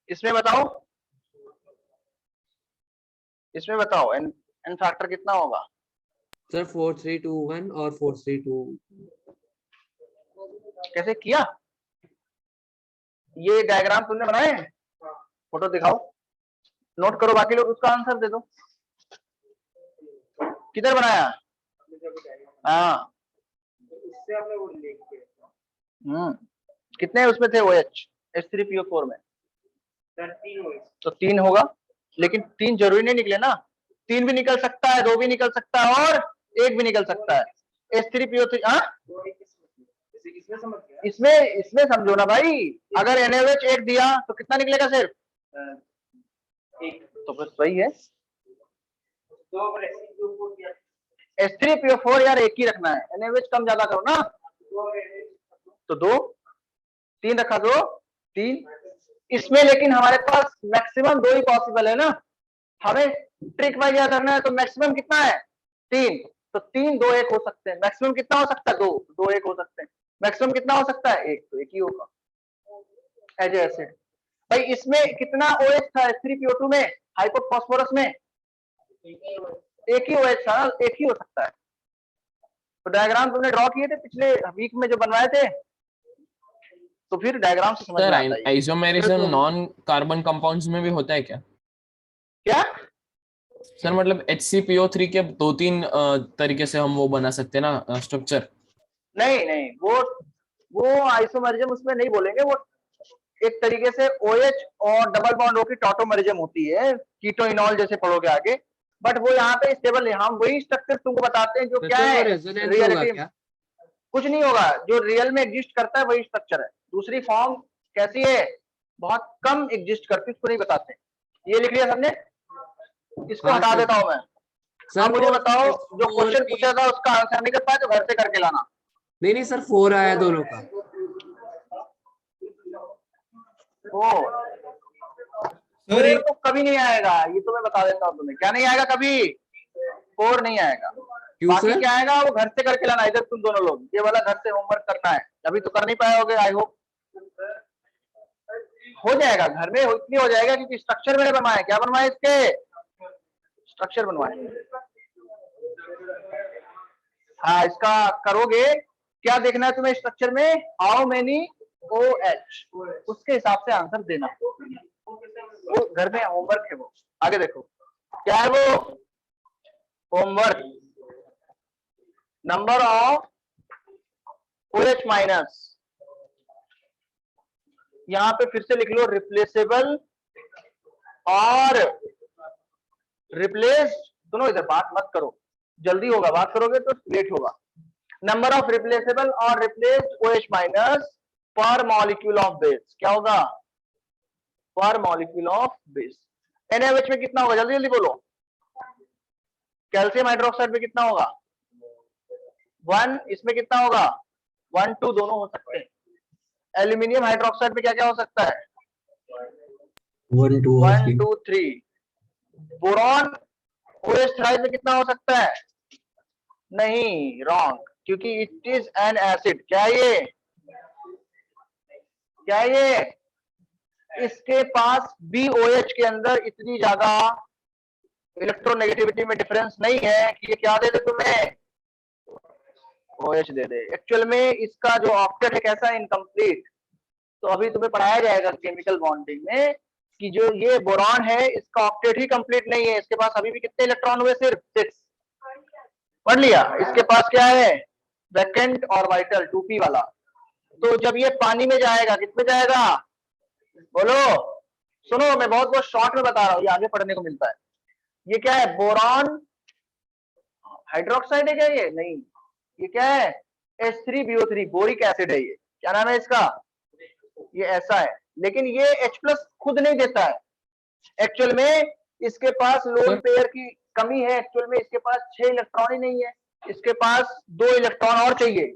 इसमें बताओ, इसमें बताओ एन फैक्टर कितना होगा? सर 4 3 2 1 और 4 3 2। कैसे किया? ये डायग्राम तुमने बनाए? फोटो दिखाओ, नोट करो, बाकी लोग उसका आंसर दे दो। किधर बनाया? हाँ, कितने उसमें थे OH H3PO4 में? तो 3 होगा। लेकिन 3 जरूरी नहीं निकले ना, 3 भी निकल सकता है, 2 भी निकल सकता है और 1 भी निकल सकता है। H3PO3 इसमें समझो ना भाई, अगर NaOH 1 दिया तो कितना निकलेगा सिर्फ तो बस वही है। H3PO4 यार एक ही रखना है, NaOH कम ज्यादा करो ना, तो 2 3 रखा, 2 3 इसमें, लेकिन हमारे पास मैक्सिमम 2 ही पॉसिबल है ना, हमें ट्रिक वाइज याद रखना है। तो मैक्सिमम कितना है 3, तो 3 2 1 हो सकते हैं। मैक्सिमम कितना हो सकता है 2 2 1 हो सकते हैं। मैक्सिमम कितना हो सकता है 1, तो 1 ही होगा एज एसिड। भाई इसमें कितना OH था H3PO2 में, हाइपोफॉस्फोरस में 1 ही OH था, 1 ही हो सकता है। तो डायग्राम तुमने ड्रॉ किए थे पिछले वीक में जो बनवाए थे, तो फिर डायग्राम से समझ में आता है। आइसोमेरिज्म नॉन कार्बन कंपाउंड्स में भी होता है क्या? क्या सर मतलब HCPO3 के 2-3 तरीके से हम वो बना सकते हैं ना स्ट्रक्चर। नहीं, वो आइसोमेरिज्म उसमें नहीं बोलेंगे, वो एक तरीके से OH और डबल बॉन्ड O की टॉटोमेरिज्म होती है, कीटोइनॉल जैसे पढ़ोगे आगे, बट वो यहाँ पे स्टेबल है। हम वही स्ट्रक्चर तुमको बताते हैं जो क्या है रियलिटी। कुछ नहीं होगा, जो रियल में एग्जिस्ट करता है वही स्ट्रक्चर है। दूसरी फॉर्म कैसी है, बहुत कम एग्जिस्ट करती है, उसको नहीं बताते। ये लिख लिया सबने, इसको हाँ, हटा सर। देता हूं मैं। सर मुझे बताओ, जो four क्वेश्चन भी- पूछा था उसका आंसर नहीं कर पाए तो घर से करके लाना। नहीं सर 4 आया दोनों का। तो ये तो कभी नहीं आएगा, ये तो मैं बता देता हूँ तुम्हें, क्या नहीं आएगा कभी, 4 नहीं आएगा। बाकी सर? क्या आएगा वो घर से करके लाना। इधर तुम दोनों लोग ये वाला घर से होमवर्क करना है, अभी तो कर नहीं पाए होगे, आई होप हो जाएगा घर में, इसलिए हो जाएगा क्योंकि स्ट्रक्चर मैंने बनवाया। क्या बनवाया, इसके स्ट्रक्चर बनवाए। हाँ इसका करोगे, क्या देखना है तुम्हें स्ट्रक्चर में, हाउ मेनी OH, उसके हिसाब से आंसर देना। वो घर में होमवर्क है वो। आगे देखो क्या है वो homework, number of OH minus, यहां पे फिर से लिख लो रिप्लेसेबल और रिप्लेस्ड। सुनो इधर बात मत करो, जल्दी होगा, बात करोगे तो लेट होगा। नंबर ऑफ रिप्लेसेबल और रिप्लेस्ड OH माइनस पर मॉलिक्यूल ऑफ बेस, क्या होगा पर मॉलिक्यूल ऑफ बेस। NaOH में कितना होगा, जल्दी जल्दी बोलो। कैल्शियम हाइड्रोक्साइड में कितना होगा 1, इसमें कितना होगा 1 2, दोनों हो सकते हैं। एल्यूमिनियम हाइड्रोक्साइड में क्या क्या हो सकता है 1 2 1 2 3। बोरॉन OH थ्राइड में कितना हो सकता है, नहीं रॉन्ग, क्योंकि इट इज एन एसिड। क्या ये इसके पास BOH के अंदर इतनी ज्यादा इलेक्ट्रोनेगेटिविटी में डिफरेंस नहीं है कि ये क्या दे दे तुम्हें OH दे दे। एक्चुअल में इसका जो ऑक्टेट है कैसा है, इनकम्प्लीट। तो अभी तुम्हें पढ़ाया जाएगा केमिकल बॉन्डिंग में कि जो ये बोरॉन है इसका ऑक्टेट ही कंप्लीट नहीं है, इसके पास अभी भी कितने इलेक्ट्रॉन हुए, सिर्फ 6 पढ़ लिया। इसके पास क्या है वैकेंट और वाइटल 2p वाला। तो जब ये पानी में जाएगा, किसमें जाएगा बोलो, सुनो मैं बहुत बहुत शॉर्ट में बता रहा हूँ, ये आगे पढ़ने को मिलता है। ये क्या है बोरॉन हाइड्रोक्साइड है क्या, ये नहीं, ये क्या है H3BO3 बोरिक एसिड है। ये क्या नाम है इसका, ये ऐसा है, लेकिन ये H+ खुद नहीं देता है। एक्चुअल में इसके पास लोन पेयर की कमी है, एक्चुअल में इसके पास 6 इलेक्ट्रॉन ही नहीं है, इसके पास 2 इलेक्ट्रॉन और चाहिए।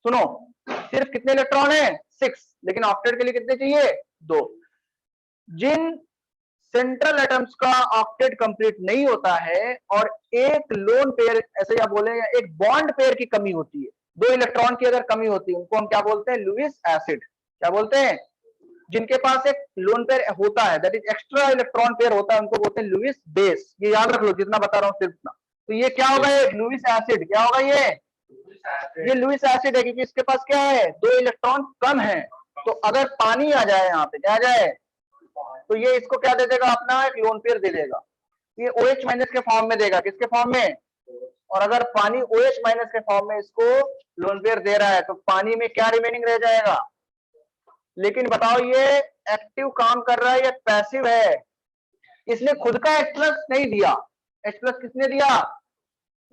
सुनो सिर्फ कितने इलेक्ट्रॉन है 6, लेकिन ऑक्टेट के लिए कितने चाहिए 2। जिन सेंट्रल एटम्स का ऑक्टेट कंप्लीट नहीं होता है और एक लोन पेयर, ऐसे या बोले या एक बॉन्ड पेयर की कमी होती है, 2 इलेक्ट्रॉन की अगर कमी होती है, उनको हम क्या बोलते हैं लुईस एसिड। क्या बोलते हैं, जिनके पास एक लोन पेयर होता है that is extra electron pair होता है, उनको बोलते हैं लुईस बेस। ये याद रख लो, जितना बता रहा हूं सिर्फ इतना। तो ये क्या होगा, ये लुईस एसिड। क्या होगा ये लुईस एसिड है, क्योंकि इसके पास क्या है 2 इलेक्ट्रॉन कम है। तो अगर पानी आ जाए यहाँ पे, क्या आ जाए, तो ये इसको क्या दे देगा, अपना एक लोन पेयर दे देगा। ये OH माइनस के फॉर्म में देगा, किसके फॉर्म में, और अगर पानी OH माइनस के फॉर्म में इसको लोन पेयर दे रहा है तो पानी में क्या रिमेनिंग रह जाएगा। लेकिन बताओ ये एक्टिव काम कर रहा है या पैसिव है, इसने खुद का H+ नहीं दिया, H+ किसने दिया?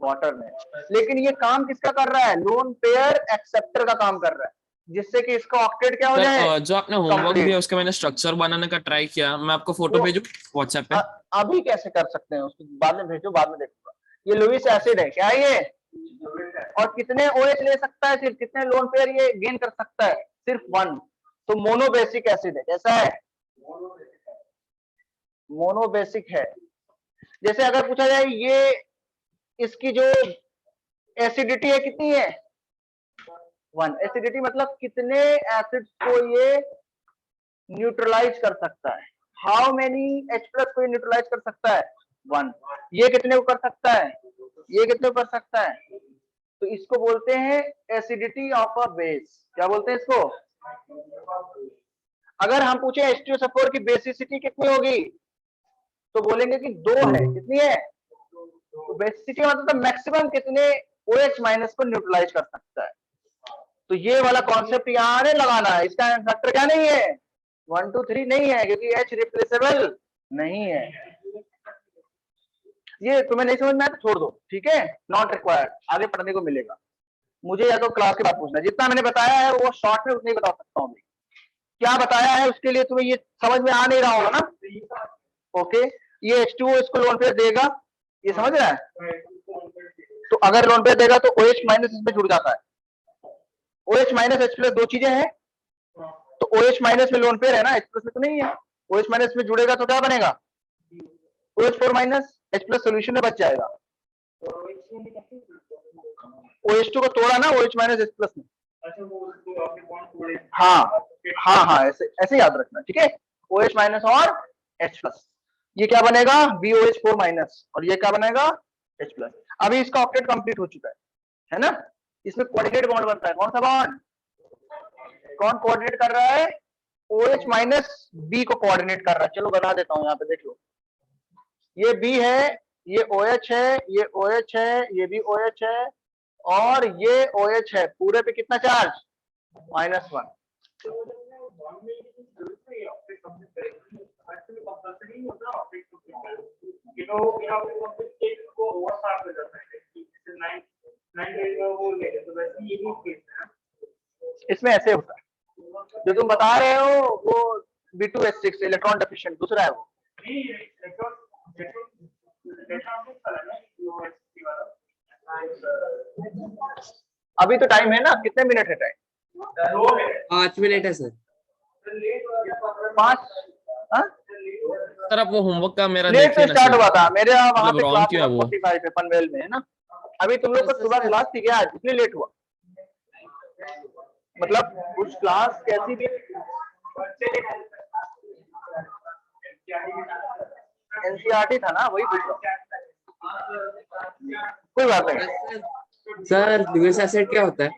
वाटर ने। लेकिन ये काम किसका कर रहा है? लोन पेयर एक्सेप्टर का काम कर रहा है, जिससे कि इसका ऑक्टेट क्या हो जाए? सर जो आपने होमवर्क complete। दिया उसका मैंने स्ट्रक्चर बनाने का ट्राई किया, मैं आपको फोटो वो- भेजूं व्हाट्सएप पे? अभी कैसे कर सकते हैं उसको बाद में भेजो, बाद में देखूंगा। ये लुईस एसिड है, क्या है ये? और कितने OH ले सकता है? सिर्फ कितने लोन पेयर ये गेन कर सकता है? सिर्फ 1। तो मोनोबेसिक एसिड है। कैसा है? मोनोबेसिक है। जैसे अगर पूछा जाए ये इसकी जो एसिडिटी है कितनी है? 1। एसिडिटी मतलब कितने एसिड्स को ये न्यूट्रलाइज कर सकता है? हाउ मेनी H+ को ये न्यूट्रलाइज कर सकता है? 1। ये कितने को कर सकता है? ये कितने को कर सकता है? तो इसको बोलते हैं एसिडिटी ऑफ अ बेस। क्या बोलते हैं इसको? अगर हम पूछे H2SO4 की बेसिसिटी कितनी होगी, तो बोलेंगे कि 2 है। कितनी है? तो बेसिसिटी मतलब मैक्सिमम कितने OH- को न्यूट्रलाइज कर सकता है। तो ये वाला कॉन्सेप्ट यहाँ नहीं लगाना है। इसका फैक्टर क्या नहीं है? 1 2 3 नहीं है, क्योंकि H रिप्लेसेबल नहीं है। ये तुम्हें नहीं समझ में आया तो छोड़ दो, ठीक है? नॉट रिक्वायर्ड, आगे पढ़ने को मिलेगा। मुझे या तो क्लास के बाद पूछना, जितना मैंने बताया है वो शॉर्ट में उतना ही बता सकता हूँ। क्या बताया है उसके लिए तुम्हें ये समझ में आ नहीं रहा होगा ना? ओके, ये H2O इसको लोन पेयर देगा, ये समझ रहा है? तो अगर लोन पेयर देगा तो OH- इसमें जुड़ जाता है। OH- H+ दो चीजें हैं, तो OH- में लोन पेयर है ना, H+ में तो नहीं है। OH- में जुड़ेगा तो क्या बनेगा? OH4- H+ सोल्यूशन में बच जाएगा। OH2 को तोड़ा ना OH- H+ में। हाँ हाँ हाँ, ऐसे याद रखना, ठीक है? OH- और H+, ये क्या बनेगा? BOH4- और ये क्या बनेगा? H+। अभी इसका ऑक्टेट कंप्लीट हो चुका है ना? इसमें कोऑर्डिनेट बॉन्ड बनता है। कौन सा बॉन्ड? कौन कोऑर्डिनेट कर रहा है? OH- B को कोऑर्डिनेट कर रहा है। चलो बता देता हूं, यहाँ पे देख लो। ये B है, ये OH है, ये OH है, ये भी OH है, और ये OH है। पूरे पे कितना चार्ज? -1। इसमें ऐसे होता है, जो तुम बता रहे हो वो B2H6 इलेक्ट्रॉन डेफिशिएंट, दूसरा है वो। अभी तो टाइम है ना, कितने मिनट है टाइम? 5 मिनट है सर। 5? सर आप वो होमवर्क का मेरा लेट देखिए से ना स्टार्ट सर, हुआ था मेरे वहां मतलब पे। wrong क्लास क्यों है वो? 45 है पनवेल में, है ना? अभी तुम लोग को सुबह क्लास थी क्या आज, इसलिए लेट हुआ? मतलब उस क्लास कैसी भी NCERT था ना, वही पूछ रहा हूँ। कोई बात नहीं। सर लुईस एसिड क्या होता है?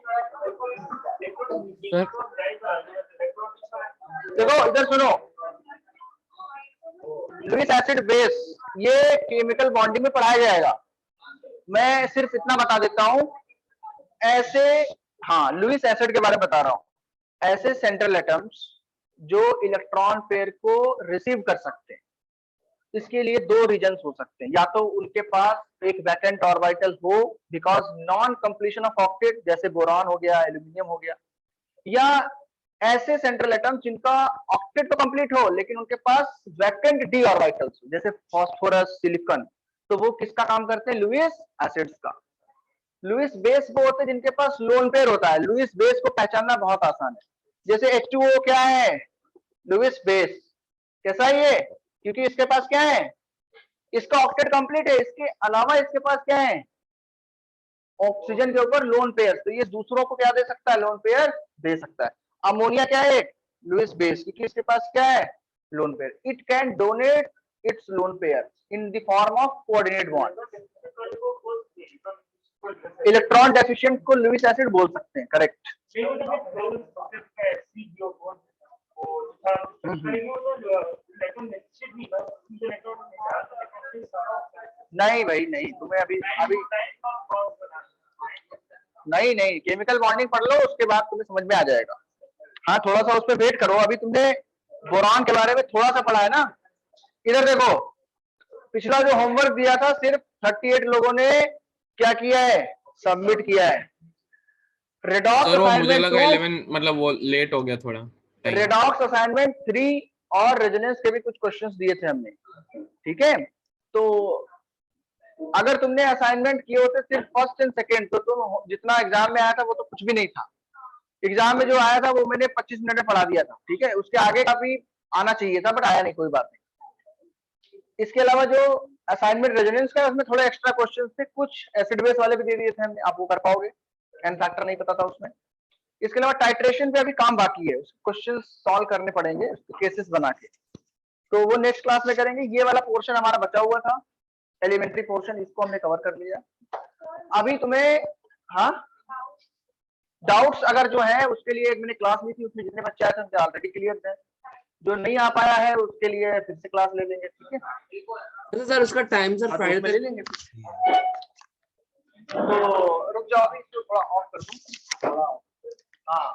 देखो इधर सुनो, लुईस एसिड बेस ये केमिकल बॉन्डिंग में पढ़ाया जाएगा। मैं सिर्फ इतना बता देता हूं ऐसे। हाँ, लुईस एसिड के बारे में बता रहा हूं। ऐसे सेंट्रल एटम्स जो इलेक्ट्रॉन पेयर को रिसीव कर सकते हैं, इसके लिए 2 रीजन हो सकते हैं। या तो उनके पास एक वैकेंट ऑर्बिटल हो because non completion of octet, जैसे बोरॉन हो गया, एल्यूमिनियम हो गया, या ऐसे सेंट्रल एटम जिनका ऑक्टेट तो कंप्लीट हो लेकिन उनके पास वैकेंट डी ऑर्बिटल्स हो, जैसे फास्फोरस, सिलिकॉन। तो वो किसका काम करते हैं? लुईस एसिड्स का। लुईस बेस वो होते हैं जिनके पास लोन पेयर होता है। लुईस बेस को पहचानना बहुत आसान है। जैसे H2O क्या है? Lewis base. कैसा है ये? क्योंकि इसके पास क्या है? इसका ऑक्टेट कंप्लीट है, इसके अलावा इसके पास क्या है? ऑक्सीजन के ऊपर लोन पेयर। तो ये दूसरों को क्या दे सकता है? लोन पेयर दे सकता है। अमोनिया क्या है? लुईस बेस, क्योंकि इसके पास क्या है? Lone pair. It can donate it's lone pair in the form of coordinate bond. Electron deficient को लुईस एसिड बोल सकते हैं, करेक्ट। नहीं भाई नहीं, तुम्हें अभी नहीं, केमिकल बॉन्डिंग पढ़ लो, उसके बाद तुम्हें समझ में आ जाएगा। हाँ, थोड़ा सा उस पर वेट करो। अभी तुमने बोरॉन के बारे में थोड़ा सा पढ़ा है ना। इधर देखो, पिछला जो होमवर्क दिया था सिर्फ 38 लोगों ने क्या किया है, सबमिट किया है। रेडॉक्स सर वो मुझे असाइनमेंट लगा 2, 11 मतलब वो लेट हो गया थोड़ा time। रेडॉक्स असाइनमेंट 3 और रेजोनेंस के भी कुछ क्वेश्चंस दिए थे हमने, ठीक है। तो अगर तुमने असाइनमेंट किए होते सिर्फ फर्स्ट एंड सेकंड तो तुम जितना एग्जाम में आया था वो तो कुछ भी नहीं था। एग्जाम में जो आया था वो मैंने 25 मिनट में पढ़ा दिया था, ठीक है। उसके आगे का भी आना चाहिए था बट आया नहीं, कोई बात नहीं। इसके अलावा जो असाइनमेंट रेजोनेंस का उसमें थोड़े एक्स्ट्रा क्वेश्चंस थे, कुछ एसिड बेस वाले भी दे दिए थे हमने, आप वो कर पाओगे, एन फैक्टर नहीं पता था उसमें। इसके अलावा टाइट्रेशन पे अभी काम बाकी है, क्वेश्चन सॉल्व करने पड़ेंगे केसेस बना के, तो वो नेक्स्ट क्लास में करेंगे। ये वाला पोर्शन हमारा बचा हुआ था, एलिमेंट्री पोर्शन, इसको हमने कवर कर लिया। अभी तुम्हें हाँ डाउट्स अगर जो है उसके लिए एक मैंने क्लास ली थी, उसमें जितने बच्चे आए थे उनके ऑलरेडी क्लियर थे, जो नहीं आ पाया है उसके लिए फिर से क्लास ले लेंगे, ठीक है। तो सर उसका टाइम सर हाँ, तो फ्राइडे उसमें ले लेंगे। तो रुक जाओ अभी इसको थोड़ा ऑफ कर दूं। हाँ